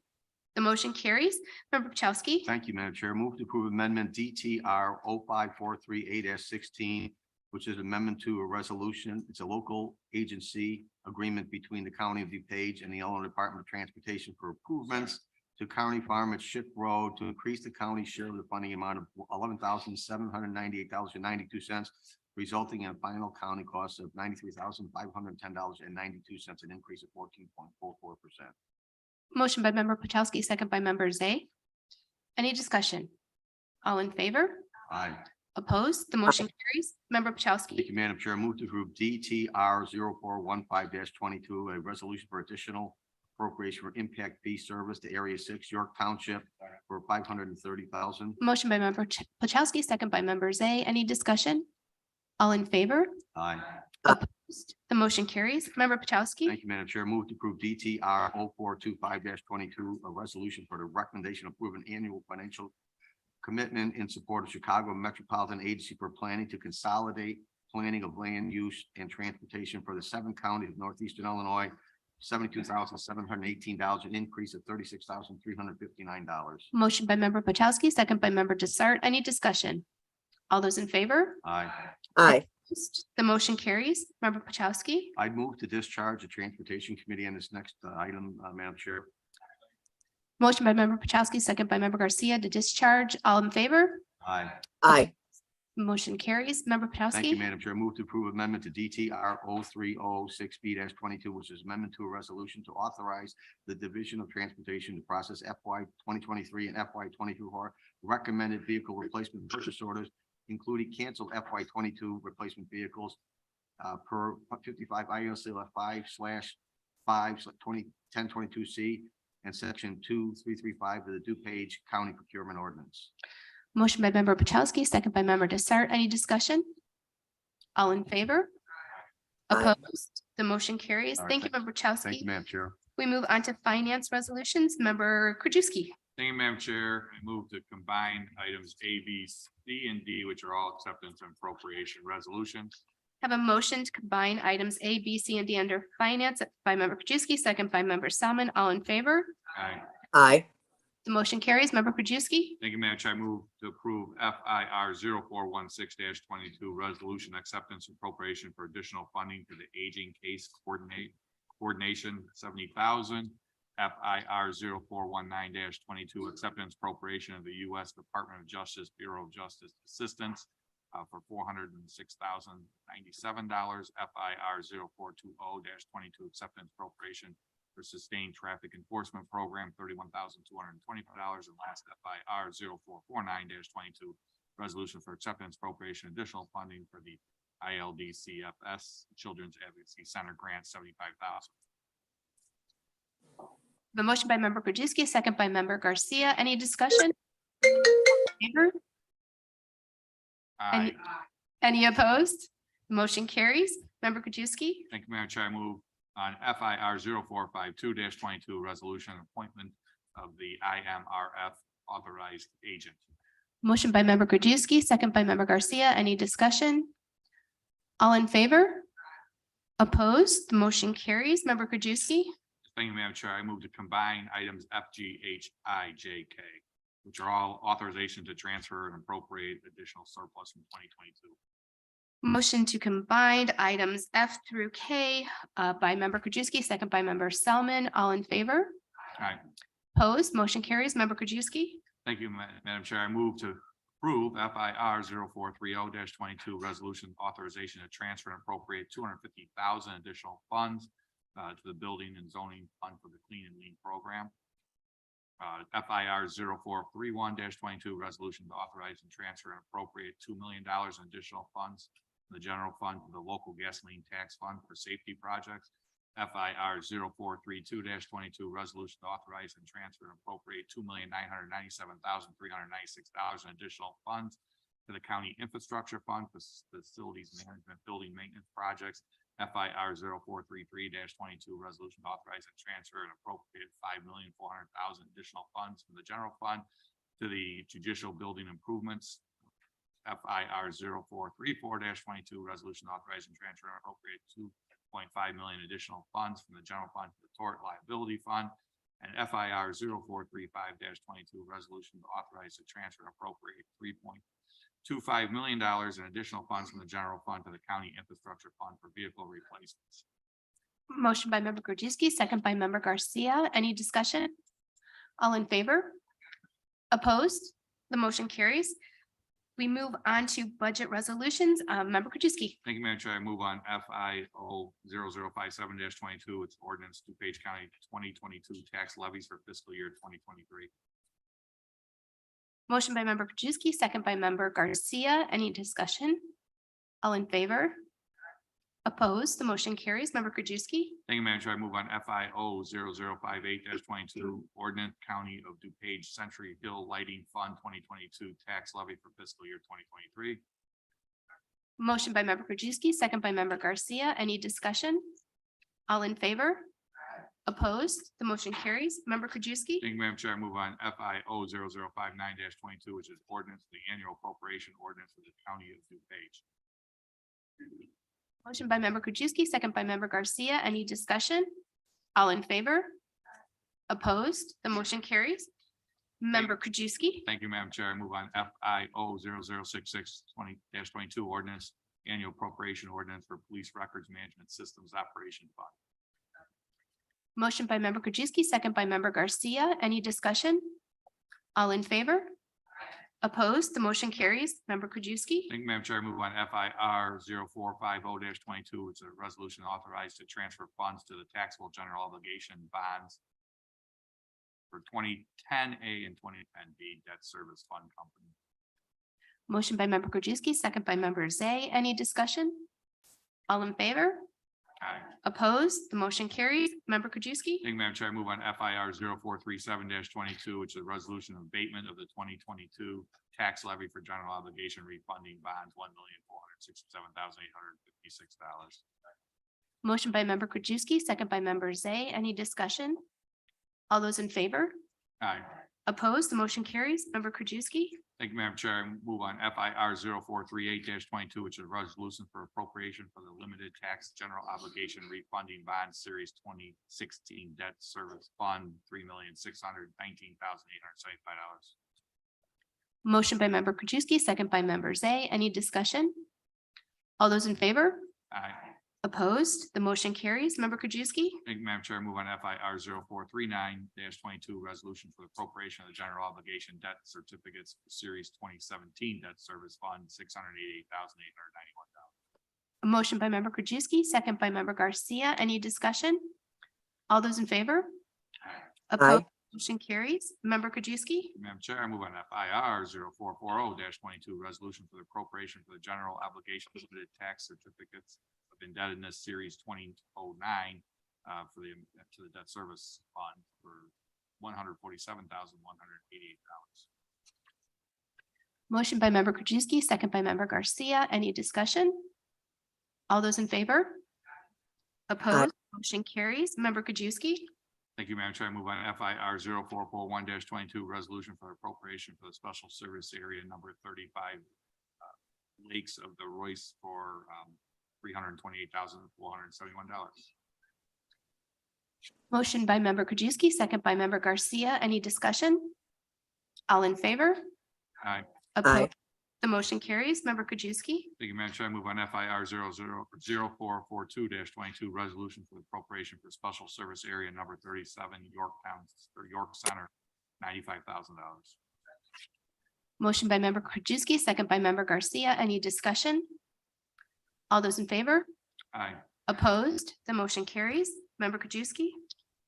The motion carries. Member Pachowski? Thank you, Madam Chair. Move to approve amendment DTR 05438-16, which is amendment to a resolution. It's a local agency agreement between the County of DuPage and the Illinois Department of Transportation for improvements to County Farm at Ship Road to increase the county share of the funding amount of $11,798.92, resulting in a final county cost of $93,510.92, an increase of 14.44%. Motion by Member Pachowski, second by Member Zay. Any discussion? All in favor? Aye. Opposed? The motion carries. Member Pachowski? Thank you, Madam Chair. Move to approve DTR 0415-22, a resolution for additional appropriation for impact fee service to Area 6, York Township for $530,000. Motion by Member Pachowski, second by Member Zay. Any discussion? All in favor? Aye. Opposed? The motion carries. Member Pachowski? Thank you, Madam Chair. Move to approve DTR 0425-22, a resolution for the recommendation of approving annual financial commitment in support of Chicago Metropolitan Agency for Planning to consolidate planning of land use and transportation for the 7 counties of northeastern Illinois, $72,718, an increase of $36,359. Motion by Member Pachowski, second by Member Desart. Any discussion? All those in favor? Aye. Aye. The motion carries. Member Pachowski? I'd move to discharge the Transportation Committee on this next item, Madam Chair. Motion by Member Pachowski, second by Member Garcia to discharge. All in favor? Aye. Aye. Motion carries. Member Thank you, Pachowski? Madam Chair. Move to approve amendment to DTR 0306B-22, which is amendment to a resolution to authorize the Division of Transportation to process FY 2023 and FY 22 recommended vehicle replacement purchase orders, including canceled FY 22 replacement vehicles per 55 ILCF 5/5/2010-22C and section 2335 of the DuPage County Procurement Ordinance. Motion by Member Pachowski, second by Member Desart. Any discussion? All in favor? Aye. Opposed? The motion carries. All right, Thank you, Member Pachowski. Thank you, Madam Chair. We move on to finance resolutions. Member Krajewski? Thank you, Madam Chair. I move to combine items A, B, C, and D, which are all acceptance and appropriation resolutions. Have a motion to combine items A, B, C, and D under finance by Member Krajewski, second by Member Salmon. All in favor? Aye. Aye. The motion carries. Member Krajewski? Thank you, Madam Chair. I move to approve FIR 0416-22 resolution acceptance appropriation for additional funding to the aging case coordination 70,000. FIR 0419-22 acceptance appropriation of the U.S. Department of Justice Bureau of Justice Assistance for $406,097. FIR 0420-22 acceptance appropriation for sustained traffic enforcement program, $31,225. And last, FIR 0449-22 resolution for acceptance appropriation additional funding for the ILDCFS Children's Advocacy Center grant, $75,000. The motion by Member Krajewski, second by Member Garcia. Any discussion? Favor? Aye. Any opposed? Motion carries. Member Krajewski? Thank you, Madam Chair. I move on FIR 452 resolution appointment of the IMRF authorized agent. Motion by member Krajewski, second by member Garcia. Any discussion? All in favor? Opposed? The motion carries. Member Krajewski? Thank you, Madam Chair. I move to combine items F, G, H, I, J, K, which are all authorization to transfer and appropriate additional surplus from 2022. Motion to combine items F through K by member Krajewski, second by member Selman. All in favor? Aye. Opposed? Motion carries. Member Krajewski? Thank you, Madam Chair. I move to approve FIR 430-22 resolution authorization to transfer and appropriate 250,000 additional funds to the building and zoning fund for the clean and lean program. FIR 431-22 resolution to authorize and transfer and appropriate $2 million in additional funds from the general fund to the local gasoline tax fund for safety projects. FIR 432-22 resolution to authorize and transfer and appropriate $2,997,396 in additional funds to the county infrastructure fund for facilities management building maintenance projects. FIR 433-22 resolution to authorize and transfer and appropriate $5,400,000 additional funds from the general fund to the judicial building improvements. FIR 434-22 resolution to authorize and transfer and appropriate $2.5 million additional funds from the general fund to the tort liability fund. And FIR 435-22 resolution to authorize the transfer and appropriate $3.25 million in additional funds from the general fund to the county infrastructure fund for vehicle replacements. Motion by member Krajewski, second by member Garcia. Any discussion? All in favor? Opposed? The motion carries. We move on to budget resolutions. Member Krajewski. Thank you, Madam Chair. I move on FIO 0057-22. It's ordinance DuPage County 2022 tax levies for fiscal year 2023. Motion by member Krajewski, second by member Garcia. Any discussion? All in favor? Opposed? The motion carries. Member Krajewski. Thank you, Madam Chair. I move on FIO 0058-22, ordinance County of DuPage Century Hill Lighting Fund 2022 tax levy for fiscal year 2023. Motion by member Krajewski, second by member Garcia. Any discussion? All in favor? Opposed? The motion carries. Member Krajewski. Thank you, Madam Chair. I move on FIO 0059-22, which is ordinance, the annual appropriation ordinance for the County of DuPage. Motion by member Krajewski, second by member Garcia. Any discussion? All in favor? Opposed? The motion carries. Member Krajewski. Thank you, Madam Chair. I move on FIO 0066-20-22 ordinance, annual appropriation ordinance for police records management systems operation fund. Motion by member Krajewski, second by member Garcia. Any discussion? All in favor? Opposed? The motion carries. Member Krajewski. Thank you, Madam Chair. I move on FIR 0450-22. It's a resolution authorized to transfer funds to the taxable general obligation bonds for 2010A and 2010B debt service fund company. Motion by member Krajewski, second by member Zay. Any discussion? All in favor? Aye. Opposed? The motion carries. Member Krajewski. Thank you, Madam Chair. I move on FIR 0437-22, which is a resolution of abatement of the 2022 tax levy for general obligation refunding bonds, $1,467,856. Motion by member Krajewski, second by member Zay. Any discussion? All those in favor? Aye. Opposed? The motion carries. Member Krajewski. Thank you, Madam Chair. I move on FIR 0438-22, which is a resolution for appropriation for the limited tax general obligation refunding bond series 2016 debt service fund, $3,619,875. Motion by member Krajewski, second by member Zay. Any discussion? All those in favor? Aye. Opposed? The motion carries. Member Krajewski. Thank you, Madam Chair. I move on FIR 0439-22, resolution for the appropriation of the general obligation debt certificates series 2017 debt service fund, $688,891. A motion by member Krajewski, second by member Garcia. Any discussion? All those in favor? Opposed? Motion carries. Member Krajewski. Madam Chair, I move on FIR 0440-22, resolution for the appropriation for the general obligation limited tax certificates of indebtedness series 2009 for the to the debt service fund for $147,188. Motion by member Krajewski, second by member Garcia. Any discussion? All those in favor? Opposed, motion carries. Member Kajewski. Thank you, Madam Chair. I move on FIR 441 22, resolution for appropriation for the special service area number 35. Lakes of the Royce for $328,471. Motion by member Krajewski, second by member Garcia. Any discussion? All in favor? Aye. Opposed? The motion carries. Member Krajewski. Thank you, Madam Chair. I move on FIR 0442 22, resolution for the appropriation for special service area number 37, Yorktown or York Center, $95,000. Motion by member Krajewski, second by member Garcia. Any discussion? All those in favor? Aye. Opposed? The motion carries. Member Krajewski.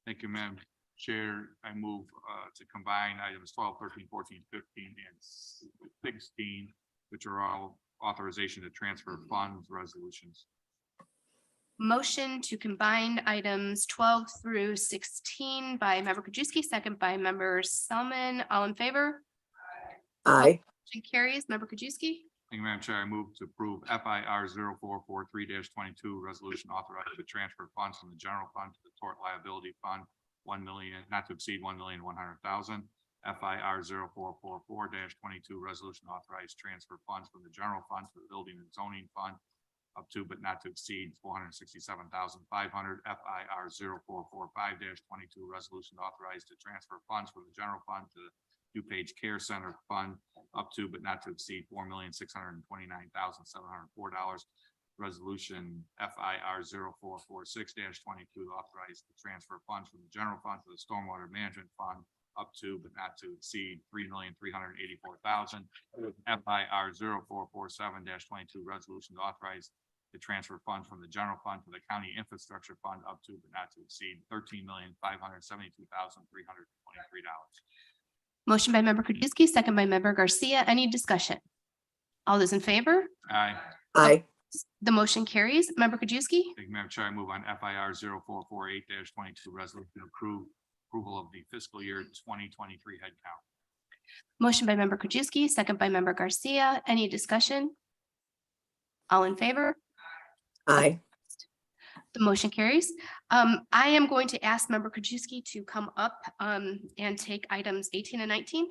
Thank you, Madam Chair. I move to combine items 12, 13, 14, 15, and 16, which are all authorization to transfer funds resolutions. Motion to combine items 12 through 16 by member Krajewski, second by member Selman. All in favor? Aye. Motion carries. Member Krajewski. Thank you, Madam Chair. I move to approve FIR 0443 22, resolution authorized to transfer funds from the general fund to the tort liability fund, 1 million, not to exceed 1,100,000. FIR 0444 22, resolution authorized transfer funds from the general fund to the building and zoning fund up to but not to exceed 467,500. FIR 0445 22, resolution authorized to transfer funds from the general fund to the DuPage Care Center Fund up to but not to exceed $4,629,704. Resolution FIR 0446 22, authorized to transfer funds from the general fund to the Stormwater Management Fund up to but not to exceed $3,384,000. FIR 0447 22, resolution authorized to transfer funds from the general fund to the County Infrastructure Fund up to but not to exceed $13,572,323. Motion by member Krajewski, second by member Garcia. Any discussion? All those in favor? Aye. Aye. The motion carries. Member Krajewski. Thank you, Madam Chair. I move on FIR 0448 22, resolution to approval of the fiscal year 2023 head count. Motion by member Krajewski, second by member Garcia. Any discussion? All in favor? Aye. The motion carries. I am going to ask member Krajewski to come up and take items 18 and 19.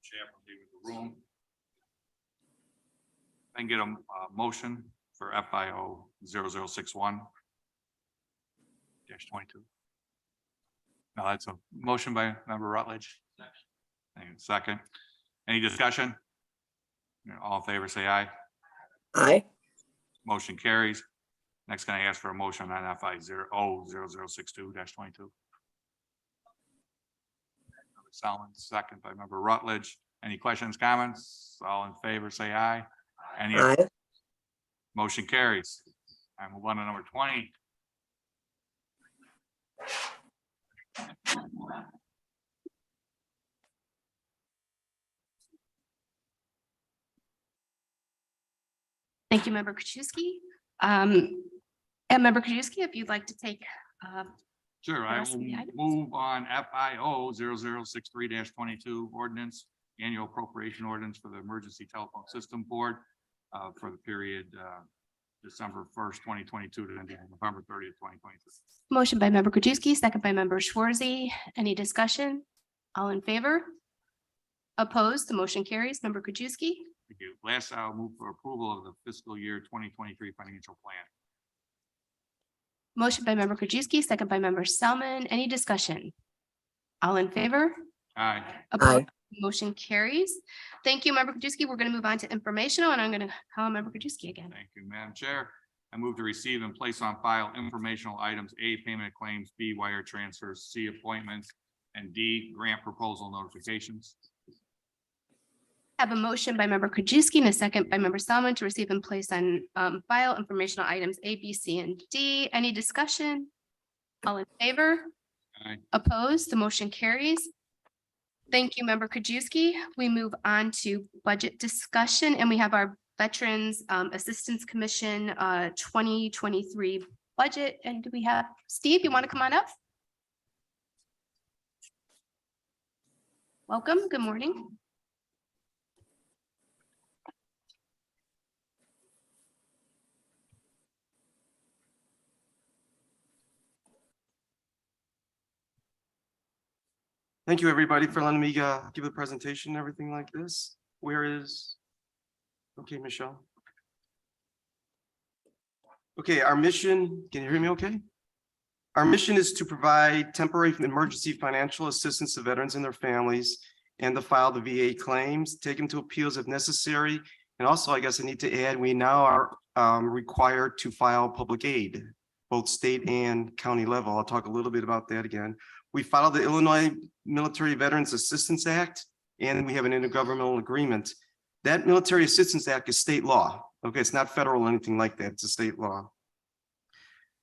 Chaplain leaving the room. I can get a motion for FIO 0061 -22. No, that's a motion by member Rutledge. Thank you. Second. Any discussion? All in favor, say aye. Aye. Motion carries. Next, can I ask for a motion on FI 0062 -22? Solomon, second by member Rutledge. Any questions, comments? All in favor, say aye. Any Aye. motion carries. I move on to number 20. Thank you, member Krajewski. And member Krajewski, if you'd like to take Sure, I rest of will the items? move on FIO 0063 22, ordinance, annual appropriation ordinance for the Emergency Telephone System Board for the period December 1st, 2022 to November 30th, 2022. Motion by member Krajewski, second by member Schwarzy. Any discussion? All in favor? Opposed? The motion carries. Member Krajewski. Thank you. Last, I'll move for approval of the fiscal year 2023 financial plan. Motion by member Krajewski, second by member Selman. Any discussion? All in favor? Aye. Opposed? Motion carries. Thank you, member Krajewski. We're going to move on to informational, and I'm going to call member Krajewski again. Thank you, Madam Chair. I move to receive and place on file informational items: A, payment of claims; B, wire transfers; C, appointments; and D, grant proposal notifications. Have a motion by member Krajewski and a second by member Selman to receive and place on file informational items A, B, C, and D. Any discussion? All in favor? Aye. Opposed? The motion carries. Thank you, member Krajewski. We move on to budget discussion, and we have our Veterans Assistance Commission 2023 budget. And do we have Steve, you want to come on up? Welcome. Good morning. Thank you, everybody, for letting me give a presentation and everything like this. Where is? Okay, Michelle. Okay, our mission, can you hear me okay? Our mission is to provide temporary emergency financial assistance to veterans and their families and to file the VA claims, take them to appeals if necessary. And also, I guess I need to add, we now are required to file public aid, both state and county level. I'll talk a little bit about that again. We filed the Illinois Military Veterans Assistance Act, and we have an intergovernmental agreement. That Military Assistance Act is state law. Okay, it's not federal or anything like that. It's a state law.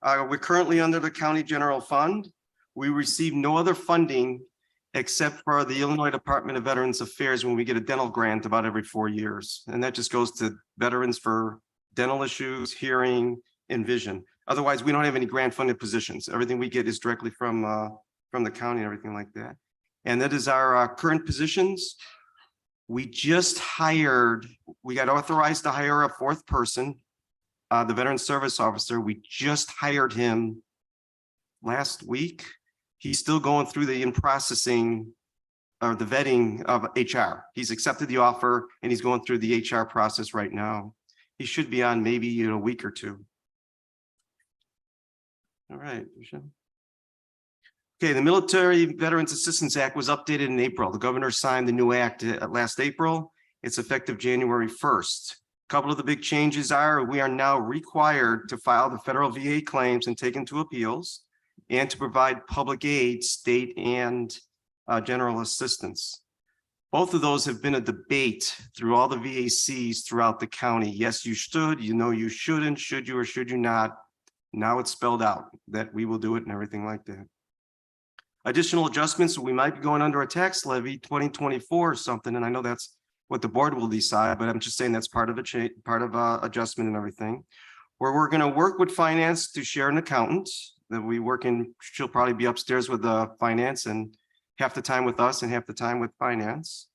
We're currently under the county general fund. We receive no other funding except for the Illinois Department of Veterans Affairs when we get a dental grant about every 4 years. And that just goes to veterans for dental issues, hearing, and vision. Otherwise, we don't have any grant funded positions. Everything we get is directly from the county and everything like that. And that is our current positions. We just hired, we got authorized to hire a fourth person, the Veteran Service Officer. We just hired him last week. He's still going through the in-processing or the vetting of HR. He's accepted the offer and he's going through the HR process right now. He should be on maybe in a week or two. All right, Michelle. Okay, the Military Veterans Assistance Act was updated in April. The governor signed the new act last April. It's effective January 1st. A couple of the big changes are we are now required to file the federal VA claims and take them to appeals and to provide public aid, state and general assistance. Both of those have been a debate through all the VACs throughout the county. Yes, you should, you know, you shouldn't, should you or should you not? Now it's spelled out that we will do it and everything like that. Additional adjustments, we might be going under a tax levy 2024 or something, and I know that's what the board will decide, but I'm just saying that's part of adjustment and everything. Where we're going to work with finance to share an accountant that we work in. She'll probably be upstairs with finance and half the time with us and half the time with finance.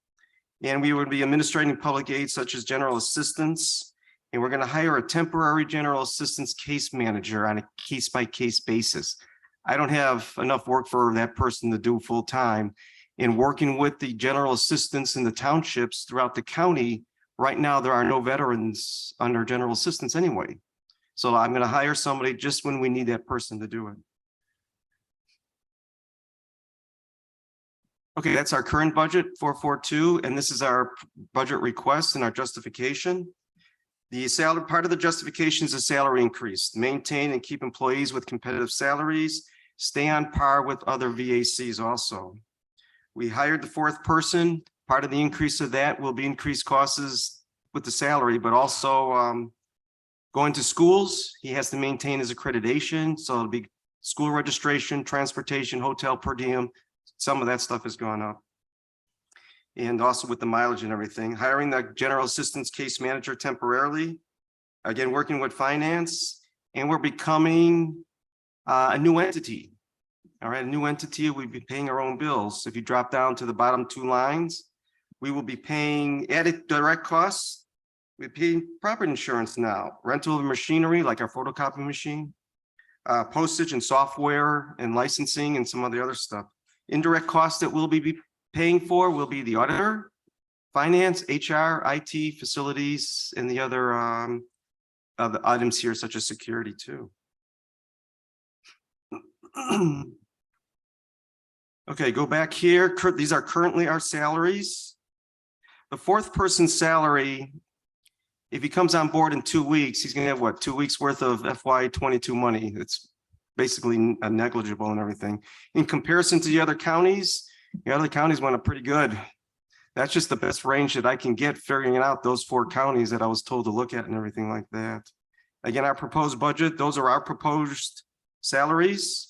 And we would be administrating public aid such as general assistance. And we're going to hire a temporary general assistance case manager on a case-by-case basis. I don't have enough work for that person to do full time. In working with the general assistants in the townships throughout the county, right now there are no veterans under general assistance anyway. So I'm going to hire somebody just when we need that person to do it. Okay, that's our current budget 442, and this is our budget request and our justification. The salary part of the justification is a salary increase, maintain and keep employees with competitive salaries, stay on par with other VACs also. We hired the fourth person. Part of the increase of that will be increased costs with the salary, but also going to schools. He has to maintain his accreditation. So it'll be school registration, transportation, hotel per diem. Some of that stuff has gone up. And also with the mileage and everything. Hiring the general assistance case manager temporarily. Again, working with finance. And we're becoming a new entity. All right, a new entity, we'll be paying our own bills. If you drop down to the bottom two lines, we will be paying added direct costs. We pay property insurance now, rental of machinery like our photocopy machine, postage and software and licensing and some of the other stuff. Indirect costs that we'll be paying for will be the auditor, finance, HR, IT, facilities, and the other items here such as security too. Okay, go back here. These are currently our salaries. The fourth person's salary, if he comes on board in 2 weeks, he's gonna have what, 2 weeks worth of FY22 money. It's basically negligible and everything. In comparison to the other counties went up pretty good. That's just the best range that I can get figuring out those 4 counties that I was told to look at and everything like that. Again, our proposed budget, those are our proposed salaries.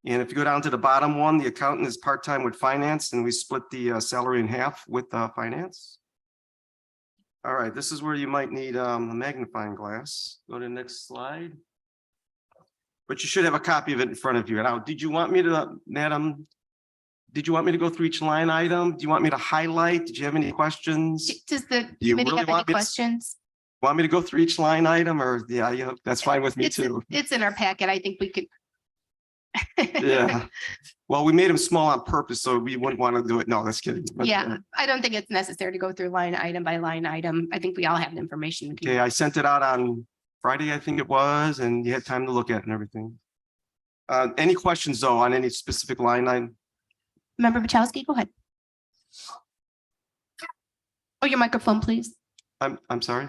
And if you go down to the bottom one, the accountant is part-time with finance, and we split the salary in half with finance. All right, this is where you might need a magnifying glass. Go to the next slide. but you should have a copy of it in front of you. Now, did you want me to, Madam? Did you want me to go through each line item? Do you want me to highlight? Did you have any questions? Does the you committee really have any want me to- questions? Want me to go through each line item or, yeah, that's fine with me It's, too. it's in our packet. I think we could. Yeah. Well, we made them small on purpose, so we wouldn't want to do it. No, that's kidding. But, Yeah, I don't think it's necessary to go through line item by line item. I think we all have the information. we can- Okay, I sent it out on Friday, I think it was, and you had time to look at it and everything. Any questions though on any specific line item? Member Pachowski, go ahead. Oh, your microphone, please. I'm sorry.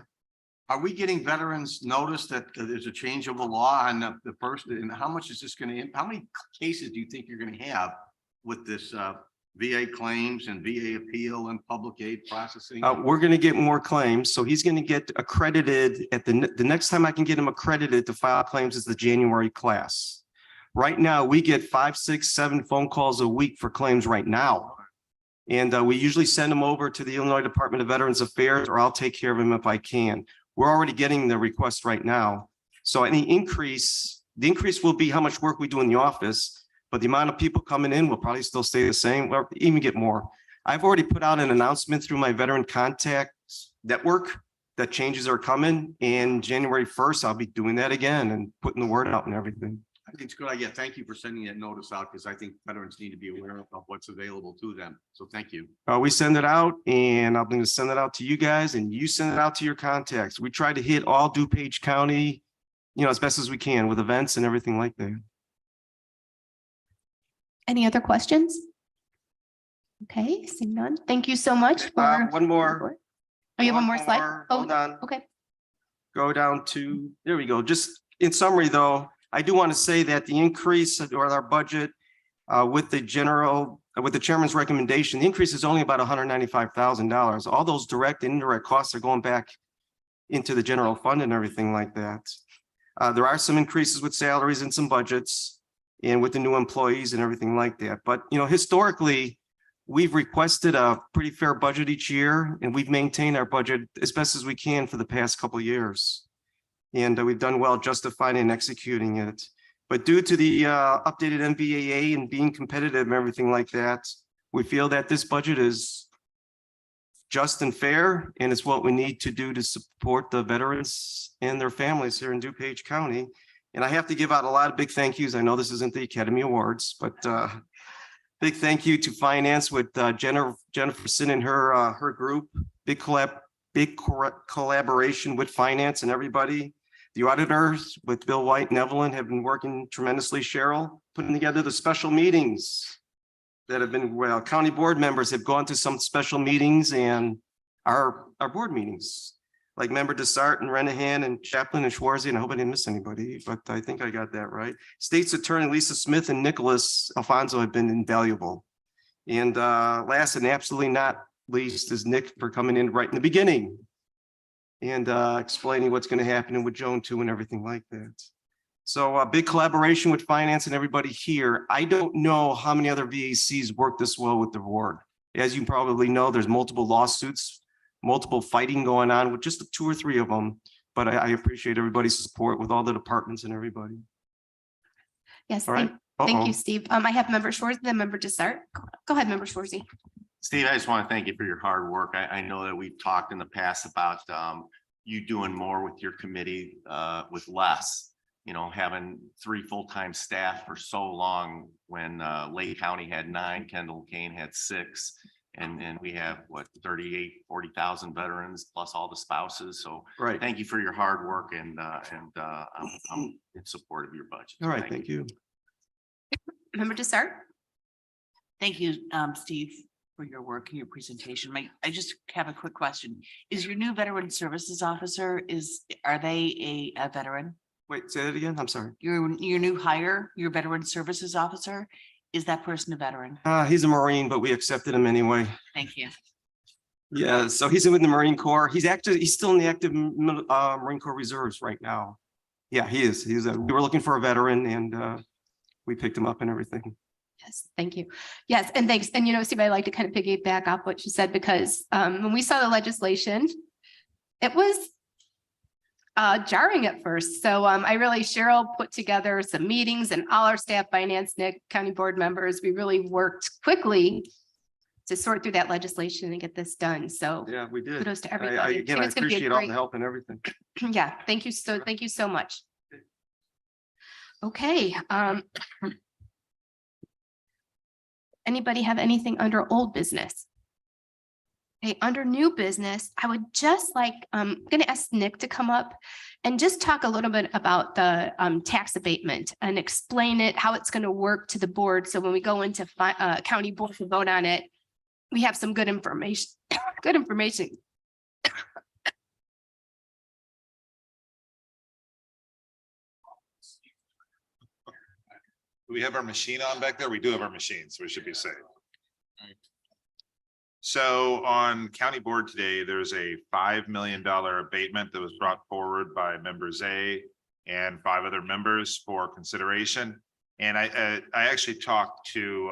Are we getting veterans notice that there's a change of the law on the first, and how much is this gonna, how many cases do you think you're gonna have with this VA claims and VA appeal and public aid processing? We're gonna get more claims, so he's gonna get accredited at the next time I can get him accredited to file claims is the January class. Right now, we get 5, 6, 7 phone calls a week for claims right now. And we usually send them over to the Illinois Department of Veterans Affairs, or I'll take care of him if I can. We're already getting the request right now. So any increase, the increase will be how much work we do in the office, but the amount of people coming in will probably still stay the same, or even get more. I've already put out an announcement through my veteran contacts network that changes are coming, and January 1st, I'll be doing that again and putting the word out and everything. I think it's a good idea. Thank you for sending that notice out, because I think veterans need to be aware of what's available to them. So thank you. We send it out, and I'm going to send it out to you guys, and you send it out to your contacts. We try to hit all DuPage County, as best as we can with events and everything like that. Any other questions? Okay, seeing none. Thank you so much for. One more. Oh, you have one more slide? Hold on. Okay. Go down to, there we go. Just in summary, though, I do want to say that the increase or our budget with the chairman's recommendation, the increase is only about $195,000. All those direct and indirect costs are going back into the general fund and everything like that. There are some increases with salaries and some budgets and with the new employees and everything like that. But, historically, we've requested a pretty fair budget each year, and we've maintained our budget as best as we can for the past couple of years. And we've done well justifying and executing it. But due to the updated MVAA and being competitive and everything like that, we feel that this budget is just and fair, and it's what we need to do to support the veterans and their families here in DuPage County. And I have to give out a lot of big thank yous. I know this isn't the Academy Awards, but big thank you to Finance with Jennifer and her group. Big collaboration with Finance and everybody. The auditors with Bill White and Evelyn have been working tremendously. Cheryl, putting together the special meetings that have been, county board members have gone to some special meetings, and our board meetings, like Member Desart and Renahan and Chaplin and Schwarzy, and I hope I didn't miss anybody, but I think I got that right. State's Attorney Lisa Smith and Nicholas Alfonso have been invaluable. And last and absolutely not least is Nick for coming in right in the beginning and explaining what's going to happen with Joan too and everything like that. So a big collaboration with Finance and everybody here. I don't know how many other VACs work this well with the board. As you probably know, there's multiple lawsuits, multiple fighting going on with just 2 or 3 of them. But I appreciate everybody's support with all the departments and everybody. Yes, All right. thank you, Steve. I have Member Schwartz, then Member Desart. Go ahead, Member Schwarzy. Steve, I just want to thank you for your hard work. I know that we've talked in the past about you doing more with your committee with less, having 3 full-time staff for so long when Lake County had 9, Kendall Kane had 6, and we have 40,000 veterans plus all the spouses. So right. Thank you for your hard work, and I'm in support of your budget. All right, thank you. Member Desart. Thank you, Steve, for your work and your presentation. I just have a quick question. Is your new veteran services officer, are they a veteran? Wait, say that again. I'm sorry. Your new hire, your veteran services officer, is that person a veteran? He's a Marine, but we accepted him anyway. Thank you. Yeah, so he's in with the Marine Corps. He's still in the active Marine Corps Reserves right now. Yeah, he is. We were looking for a veteran, and we picked him up and everything. Yes, thank you. Yes, and thanks. And Steve, I like to kind of piggyback off what you said, because when we saw the legislation, it was jarring at first. So Cheryl put together some meetings and all our staff, finance, Nick, county board members, we really worked quickly to sort through that legislation and get this done. So Yeah, we did. kudos to I everybody. again, think I it's gonna be a appreciate all the great- help and everything. Yeah, thank you so much. Okay, anybody have anything under old business? Okay, under new business, I would just like, I'm gonna ask Nick to come up and just talk a little bit about the tax abatement and explain it, how it's gonna work to the board. So when we go into county board to vote on it, we have some good information, good information. Do we have our machine on back there? We do have our machine, so we should be safe. So on county board today, there's a $5 million abatement that was brought forward by members A and 5 other members for consideration. And I actually talked to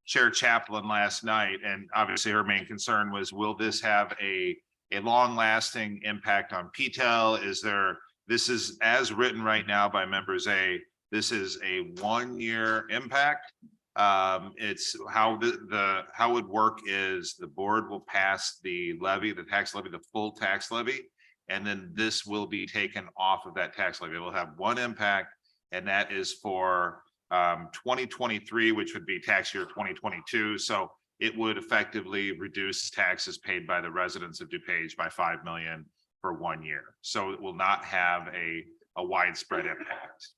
Chair Chaplin last night, and obviously her main concern was, will this have a long lasting impact on PTEL? This is as written right now by members A. This is a 1-year impact. It's how how it would work is the board will pass the levy, the tax levy, the full tax levy, and then this will be taken off of that tax levy. It will have one impact, and that is for 2023, which would be tax year 2022. So it would effectively reduce taxes paid by the residents of DuPage by $5 million for 1 year. So it will not have a widespread impact.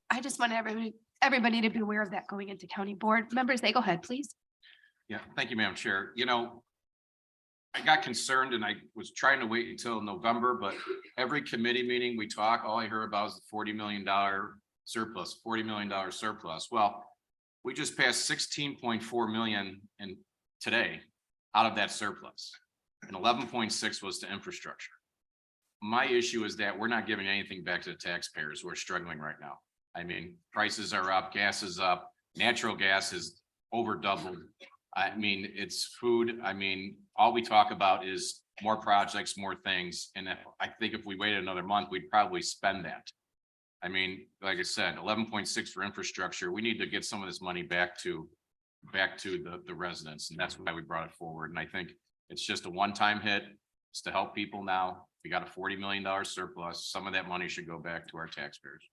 I just want everybody to be aware of that going into county board. Members, go ahead, please. Yeah, thank you, Madam Chair. You know, I got concerned and I was trying to wait until November, but every committee meeting we talk, all I hear about is the $40 million surplus, $40 million surplus. Well, we just passed 16.4 million in today out of that surplus, and 11.6 was to infrastructure. My issue is that we're not giving anything back to the taxpayers who are struggling right now. I mean, prices are up, gas is up, natural gas is over doubled. I mean, it's food. I mean, all we talk about is more projects, more things. And I think if we waited another month, we'd probably spend that. I mean, like I said, 11.6 for infrastructure. We need to get some of this money back to the residents. And that's why we brought it forward. And I think it's just a one-time hit. It's to help people now. We got a $40 million surplus. Some of that money should go back to our taxpayers.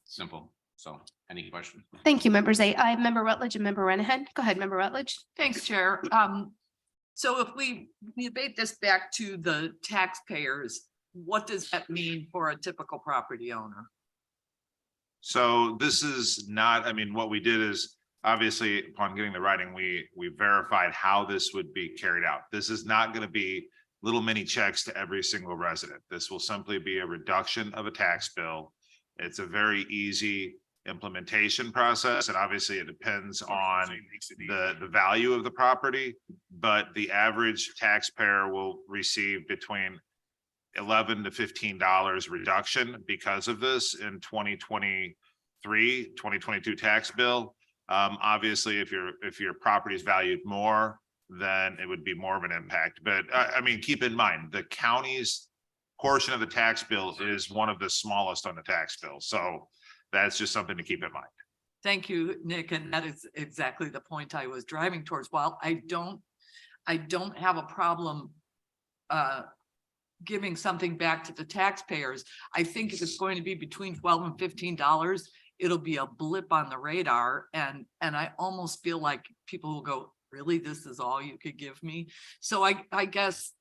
Simple. So any questions? Thank you, members. I have member Rutledge and member Renahan. Go ahead, member Rutledge. Thanks, Chair. So if we debate this back to the taxpayers, what does that mean for a typical property owner? So this is not, I mean, what we did is obviously upon getting the writing, we verified how this would be carried out. This is not going to be little mini checks to every single resident. This will simply be a reduction of a tax bill. It's a very easy implementation process, and obviously it depends on the value of the property, but the average taxpayer will receive between $11 to $15 reduction because of this in 2022 tax bill. Obviously, if your property is valued more, then it would be more of an impact. But I mean, keep in mind, the county's portion of the tax bill is one of the smallest on the tax bill. So that's just something to keep in mind. Thank you, Nick. And that is exactly the point I was driving towards. While I don't have a problem giving something back to the taxpayers, I think if it's going to be between $12 and $15, it'll be a blip on the radar. And I almost feel like people will go, really, this is all you could give me? So I guess,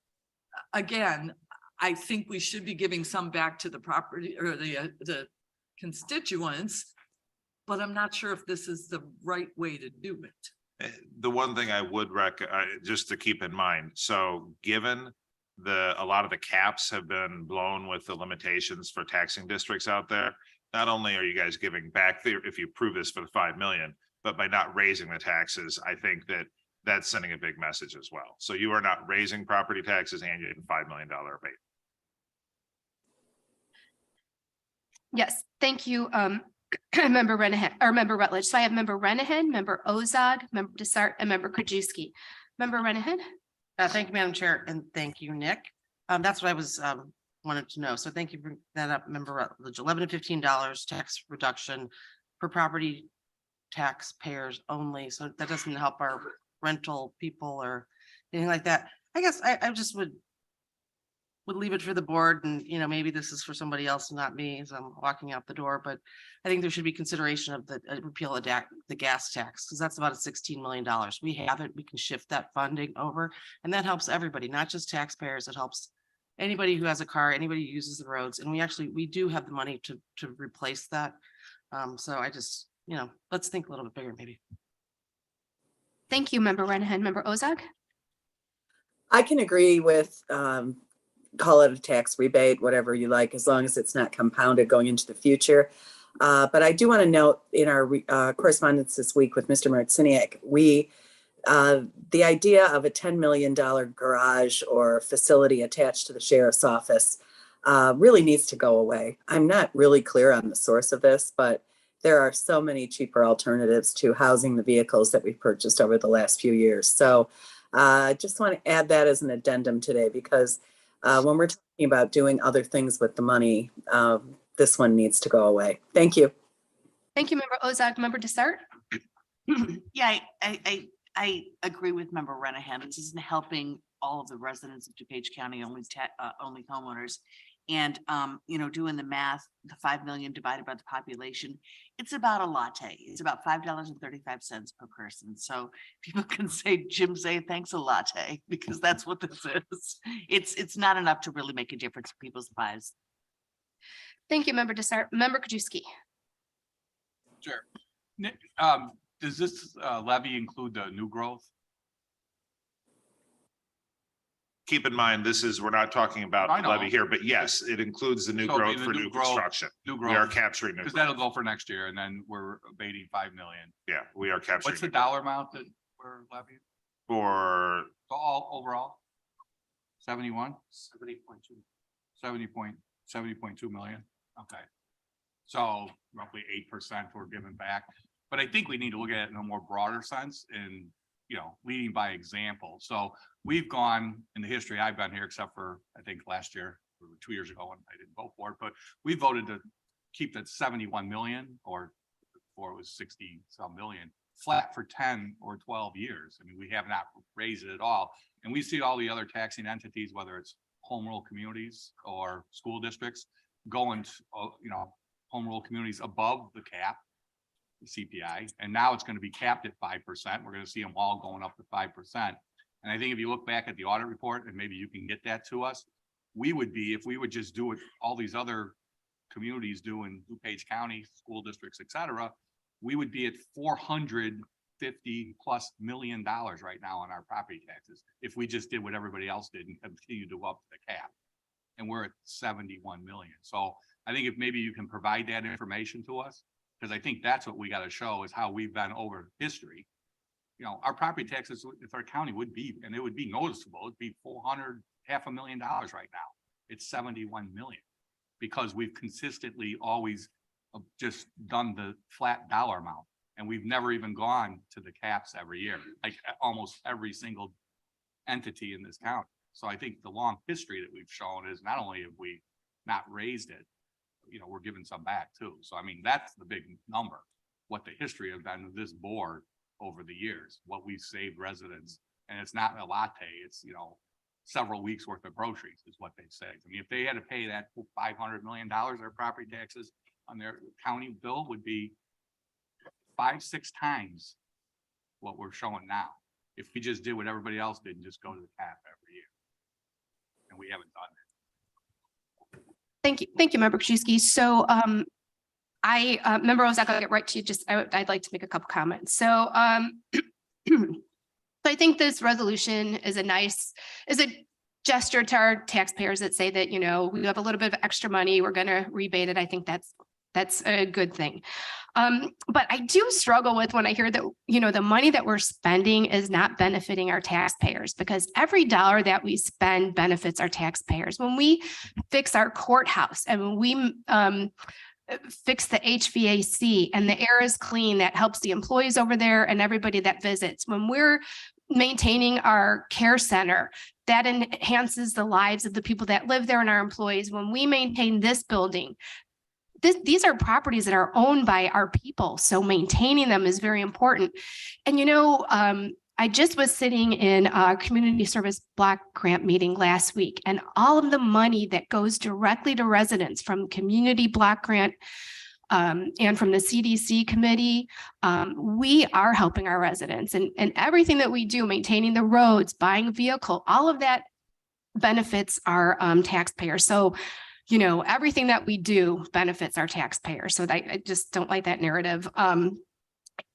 again, I think we should be giving some back to the property or the constituents, but I'm not sure if this is the right way to do it. The one thing I would just to keep in mind, so given a lot of the caps have been blown with the limitations for taxing districts out there, not only are you guys giving back if you approve this for the 5 million, but by not raising the taxes, I think that's sending a big message as well. So you are not raising property taxes and you're getting $5 million abatement. Yes, thank you, member Renahan, or member Rutledge. So I have member Renahan, member Ozog, member Desart, and member Krajewski. Member Renahan? Thank you, Madam Chair, and thank you, Nick. That's what I was wanted to know. So thank you for bringing that up, member Rutledge. $11 to $15 tax reduction for property taxpayers only. So that doesn't help our rental people or anything like that. I guess I just would leave it for the board, and maybe this is for somebody else, not me, as I'm walking out the door, but I think there should be consideration of the repeal of the gas tax, because that's about a $16 million. We have it, we can shift that funding over, and that helps everybody, not just taxpayers. It helps anybody who has a car, anybody who uses the roads, and we do have the money to replace that. So I just, let's think a little bit bigger, maybe. Thank you, member Renahan. Member Ozog? I can agree with, call it a tax rebate, whatever you like, as long as it's not compounded going into the future. But I do want to note in our correspondence this week with Mr. Marciniak, the idea of a $10 million garage or facility attached to the sheriff's office really needs to go away. I'm not really clear on the source of this, but there are so many cheaper alternatives to housing the vehicles that we've purchased over the last few years. So I just want to add that as an addendum today, because when we're talking about doing other things with the money, this one needs to go away. Thank you. Thank you, member Ozog. Member Desart? Yeah, I agree with member Renahan. This isn't helping all of the residents of DuPage County, only homeowners. And, doing the math, the 5 million divided by the population, it's about a latte. It's about $5.35 per person. So people can say, Jim, say thanks a latte, because that's what this is. It's not enough to really make a difference in people's lives. Thank you, member Desart. Member Krajewski? Sure. Does this levy include the new growth? Keep in mind, we're not talking about I the know. levy here, but yes, it includes the new So it'll growth be the for new new growth- construction. New We are growth, capturing new because growth. that'll go for next year, and then we're abating 5 million. Yeah, we are capturing. What's the new growth. dollar amount that we're levying? For All overall? 71? 70.2 million. Okay. So roughly 8% we're giving back. But I think we need to look at it in a more broader sense and, leading by example. So we've gone in the history, I've been here, except for, I think last year, or 2 years ago, and I didn't vote for it, but we voted to keep that 71 million, or before it was 60 some million, flat for 10 or 12 years. I mean, we have not raised it at all. And we see all the other taxing entities, whether it's home rule communities or school districts, going, home rule communities above the cap, the CPI, and now it's going to be capped at 5%. We're going to see them all going up to 5%. And I think if you look back at the audit report, and maybe you can get that to us, we would be, if we would just do it, all these other communities do in DuPage County, school districts, et cetera, we would be at $450+ million right now on our property taxes if we just did what everybody else did and continue to go up to the cap. And we're at 71 million. So I think if maybe you can provide that information to us, because I think that's what we got to show, is how we've been over history. Our property taxes, if our county would be, and it would be noticeable, it'd be $500,000 right now. It's 71 million, because we've consistently always just done the flat dollar amount, and we've never even gone to the caps every year, like almost every single entity in this county. So I think the long history that we've shown is not only have we not raised it, we're giving some back too. So, I mean, that's the big number, what the history has been of this board over the years, what we've saved residents. And it's not a latte, it's, several weeks worth of groceries is what they say. I mean, if they had to pay that $500 million, their property taxes on their county bill would be 5-6 times what we're showing now. If we just did what everybody else did and just go to the cap every year. And we haven't done that. Thank you. Thank you, member Krajewski. So member Ozak, I'll get right to you. I'd like to make a couple comments. So I think this resolution is a gesture to our taxpayers that say that, we have a little bit of extra money, we're going to rebate it. I think that's a good thing. But I do struggle with when I hear that, the money that we're spending is not benefiting our taxpayers, because every dollar that we spend benefits our taxpayers. When we fix our courthouse and when we fix the HVAC and the air is clean, that helps the employees over there and everybody that visits. When maintaining our care center. That enhances the lives of the people that live there and our employees. When we maintain this building, these are properties that are owned by our people. So maintaining them is very important. And, I just was sitting in a community service block grant meeting last week, and all of the money that goes directly to residents from community block grant and from the CDC committee, we are helping our residents, and everything that we do, maintaining the roads, buying a vehicle, all of that benefits our taxpayers. So, everything that we do benefits our taxpayers. So I just don't like that narrative.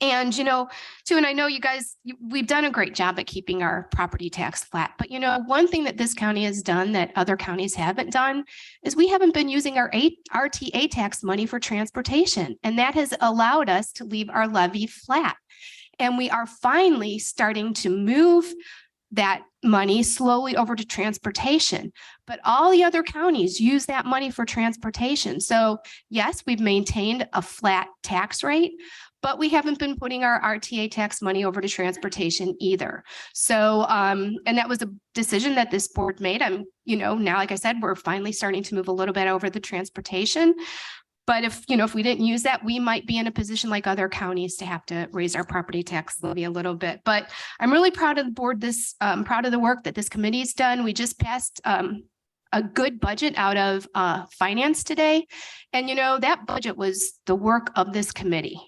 And, too, and I know you guys, we've done a great job at keeping our property tax flat. But, one thing that this county has done that other counties haven't done is we haven't been using our RTA tax money for transportation. And that has allowed us to leave our levy flat. And we are finally starting to move that money slowly over to transportation. But all the other counties use that money for transportation. So yes, we've maintained a flat tax rate, but we haven't been putting our RTA tax money over to transportation either. So, and that was a decision that this board made. Now, like I said, we're finally starting to move a little bit over the transportation. But if we didn't use that, we might be in a position like other counties to have to raise our property tax levy a little bit. But I'm really proud of the board, proud of the work that this committee's done. We just passed a good budget out of finance today. And that budget was the work of this committee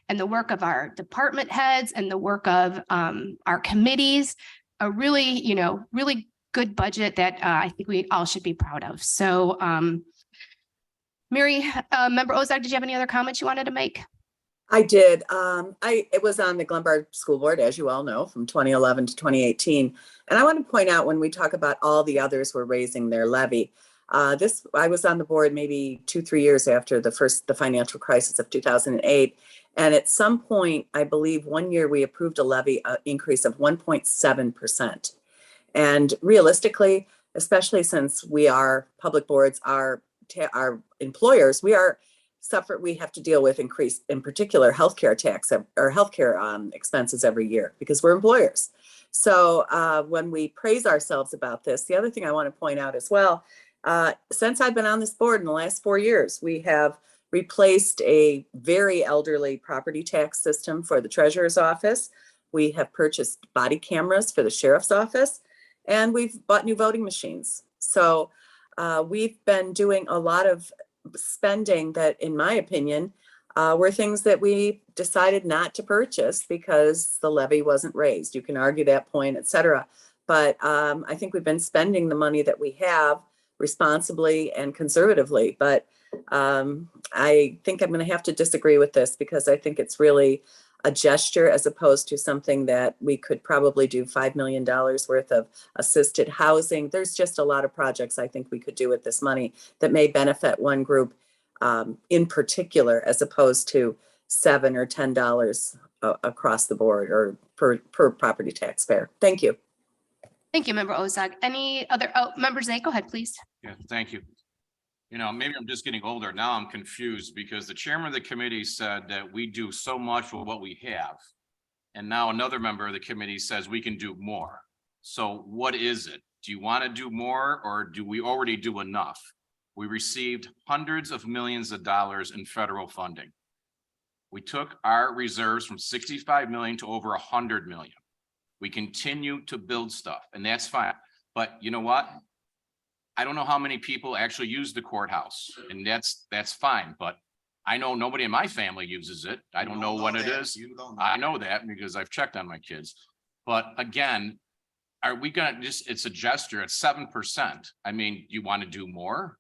and the work of our department heads and the work of our committees. A really, really good budget that I think we all should be proud of. So Mary, Member Ozog, did you have any other comments you wanted to make? I did. It was on the Glenbard School Board, as you all know, from 2011 to 2018. And I want to point out when we talk about all the others were raising their levy. I was on the board maybe 2-3 years after the financial crisis of 2008. And at some point, I believe one year we approved a levy increase of 1.7%. And realistically, especially since public boards are employers, we have to deal with increased, in particular, healthcare tax or healthcare expenses every year because we're employers. So when we praise ourselves about this, the other thing I want to point out as well, since I've been on this board in the last 4 years, we have replaced a very elderly property tax system for the treasurer's office. We have purchased body cameras for the sheriff's office, and we've bought new voting machines. So we've been doing a lot of spending that, in my opinion, were things that we decided not to purchase because the levy wasn't raised. You can argue that point, et cetera. But I think we've been spending the money that we have responsibly and conservatively. But I think I'm going to have to disagree with this because I think it's really a gesture as opposed to something that we could probably do $5 million worth of assisted housing. There's just a lot of projects I think we could do with this money that may benefit one group in particular, as opposed to $7 or $10 across the board or per property taxpayer. Thank you. Thank you, Member Ozog. Any other, Member Zay, go ahead, please. Yeah, thank you. Maybe I'm just getting older. Now I'm confused because the chairman of the committee said that we do so much with what we have. And now another member of the committee says we can do more. So what is it? Do you want to do more or do we already do enough? We received hundreds of millions of dollars in federal funding. We took our reserves from 65 million to over 100 million. We continue to build stuff and that's fine. But you know what? I don't know how many people actually use the courthouse and that's fine, but I know nobody in my family uses it. I don't know what it is. I know that because I've checked on my kids. But again, are we gonna it's a gesture at 7%. I mean, you want to do more?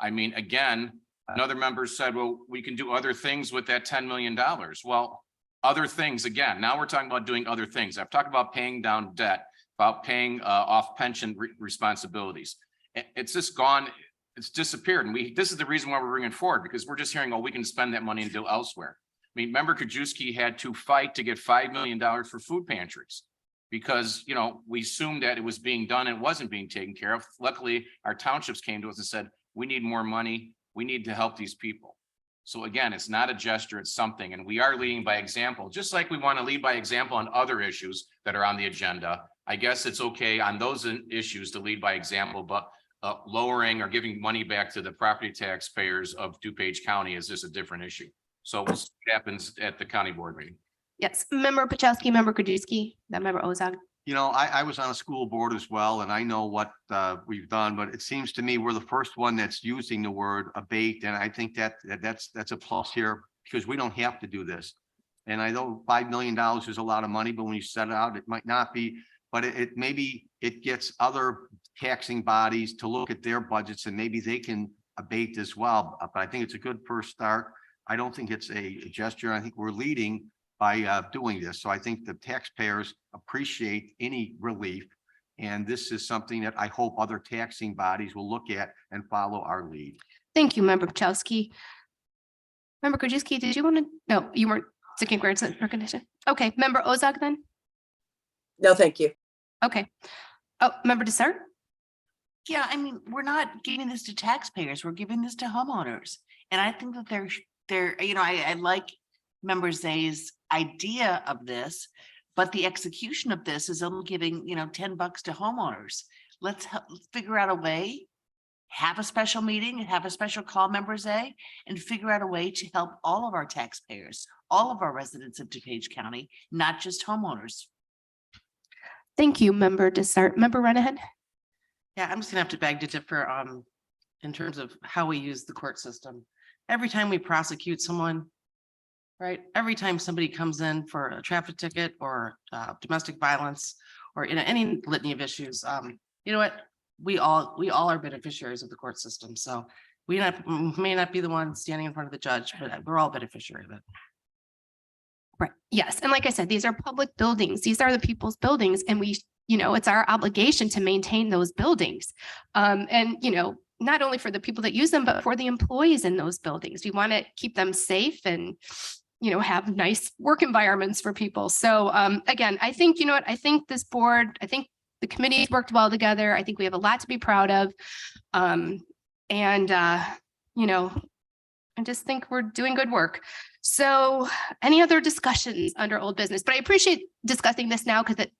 I mean, again, another member said, well, we can do other things with that $10 million. Well, other things, again, now we're talking about doing other things. I've talked about paying down debt, about paying off pension responsibilities. It's just gone, it's disappeared. And this is the reason why we're bringing it forward because we're just hearing, oh, we can spend that money and do elsewhere. I mean, Member Krajewski had to fight to get $5 million for food pantries because, we assumed that it was being done and it wasn't being taken care of. Luckily, our townships came to us and said, we need more money. We need to help these people. So again, it's not a gesture, it's something, and we are leading by example, just like we want to lead by example on other issues that are on the agenda. I guess it's okay on those issues to lead by example, but lowering or giving money back to the property taxpayers of DuPage County is just a different issue. So we'll see what happens at the county board meeting. Yes, member Pachowski, member Krajewski, that member Ozog. You know, I was on a school board as well, and I know what we've done, but it seems to me we're the first one that's using the word abate, and I think that's a plus here because we don't have to do this. And I know $5 million is a lot of money, but when you set it out, it might not be, but it maybe it gets other taxing bodies to look at their budgets and maybe they can abate as well. But I think it's a good first start. I don't think it's a gesture. I think we're leading by doing this. So I think the taxpayers appreciate any relief. And this is something that I hope other taxing bodies will look at and follow our lead. Thank you, member Pachowski. Member Krajewski, did you want to? No, you weren't seeking recognition. Okay, member Ozog then? No, thank you. Okay. Oh, member Dessert? Yeah, I mean, we're not giving this to taxpayers, we're giving this to homeowners. And I think that I like Member Zay's idea of this, but the execution of this is only giving, $10 to homeowners. Let's figure out a way, have a special meeting, have a special call, Member Zay, and figure out a way to help all of our taxpayers, all of our residents of DuPage County, not just homeowners. Thank you, member Dessert. Member Renahan? Yeah, I'm just gonna have to beg to differ in terms of how we use the court system. Every time we prosecute someone, right? Every time somebody comes in for a traffic ticket or domestic violence or any litany of issues, you know what? We all are beneficiaries of the court system. So we may not be the ones standing in front of the judge, but we're all beneficiary of it. Right. Yes. And like I said, these are public buildings. These are the people's buildings. And it's our obligation to maintain those buildings. Not only for the people that use them, but for the employees in those buildings. We want to keep them safe and, have nice work environments for people. So again, I think, I think this board, I think the committee's worked well together. I think we have a lot to be proud of. I just think we're doing good work. So any other discussions under old business? But I appreciate discussing this now because it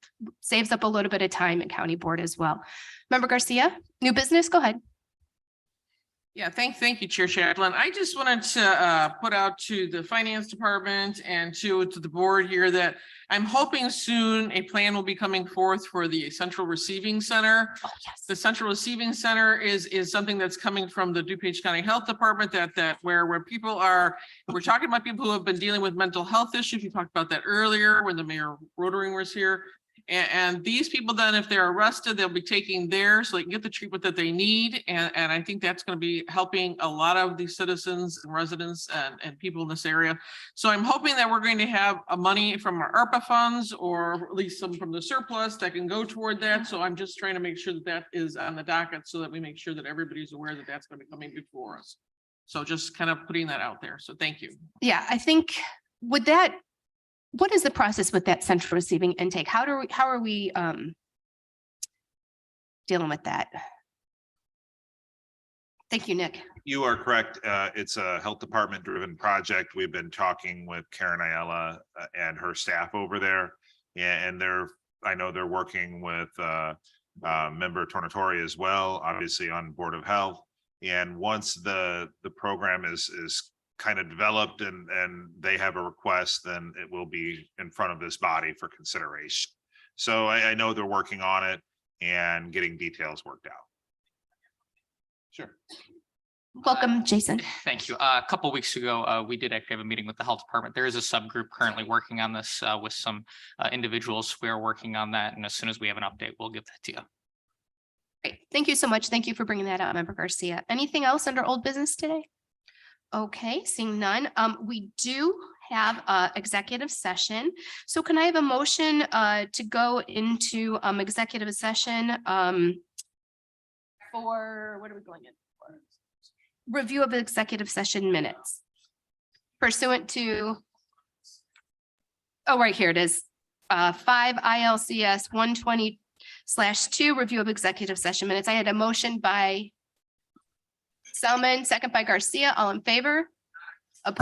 saves up a little bit of time at county board as well. Member Garcia, new business, go ahead. Yeah, thank you, Chair Chaplin. I just wanted to put out to the finance department and to the board here that I'm hoping soon a plan will be coming forth for the central receiving center. Oh, yes. The central receiving center is something that's coming from the DuPage County Health Department where people are, we're talking about people who have been dealing with mental health issues. We talked about that earlier when the Mayor Rotering was here. And these people then, if they're arrested, they'll be taking theirs so they can get the treatment that they need. And I think that's going to be helping a lot of these citizens and residents and people in this area. So I'm hoping that we're going to have money from our ARPA funds or at least some from the surplus that can go toward that. So I'm just trying to make sure that that is on the docket so that we make sure that everybody's aware that that's going to be coming before us. So just kind of putting that out there. So thank you. Yeah, I think what is the process with that central receiving intake? How are we dealing with that? Thank you, Nick. You are correct. It's a health department driven project. We've been talking with Karen Ayala and her staff over there. And I know they're working with member Tornatori as well, obviously on Board of Health. And once the program is kind of developed and they have a request, then it will be in front of this body for consideration. So I know they're working on it and getting details worked out. Sure. Welcome, Jason. Thank you. A couple of weeks ago, we did actually have a meeting with the health department. There is a subgroup currently working on this with some individuals. We are working on that. And as soon as we have an update, we'll give that to you. Great. Thank you so much. Thank you for bringing that up, Member Garcia. Anything else under old business today? Okay, seeing none. We do have executive session. So can I have a motion to go into executive session for, what are we going in for? Review of executive session minutes pursuant to, oh, right here it is. 5 ILCS 120/2 review of executive session minutes. I had a motion by Selman, second by Garcia, all in favor?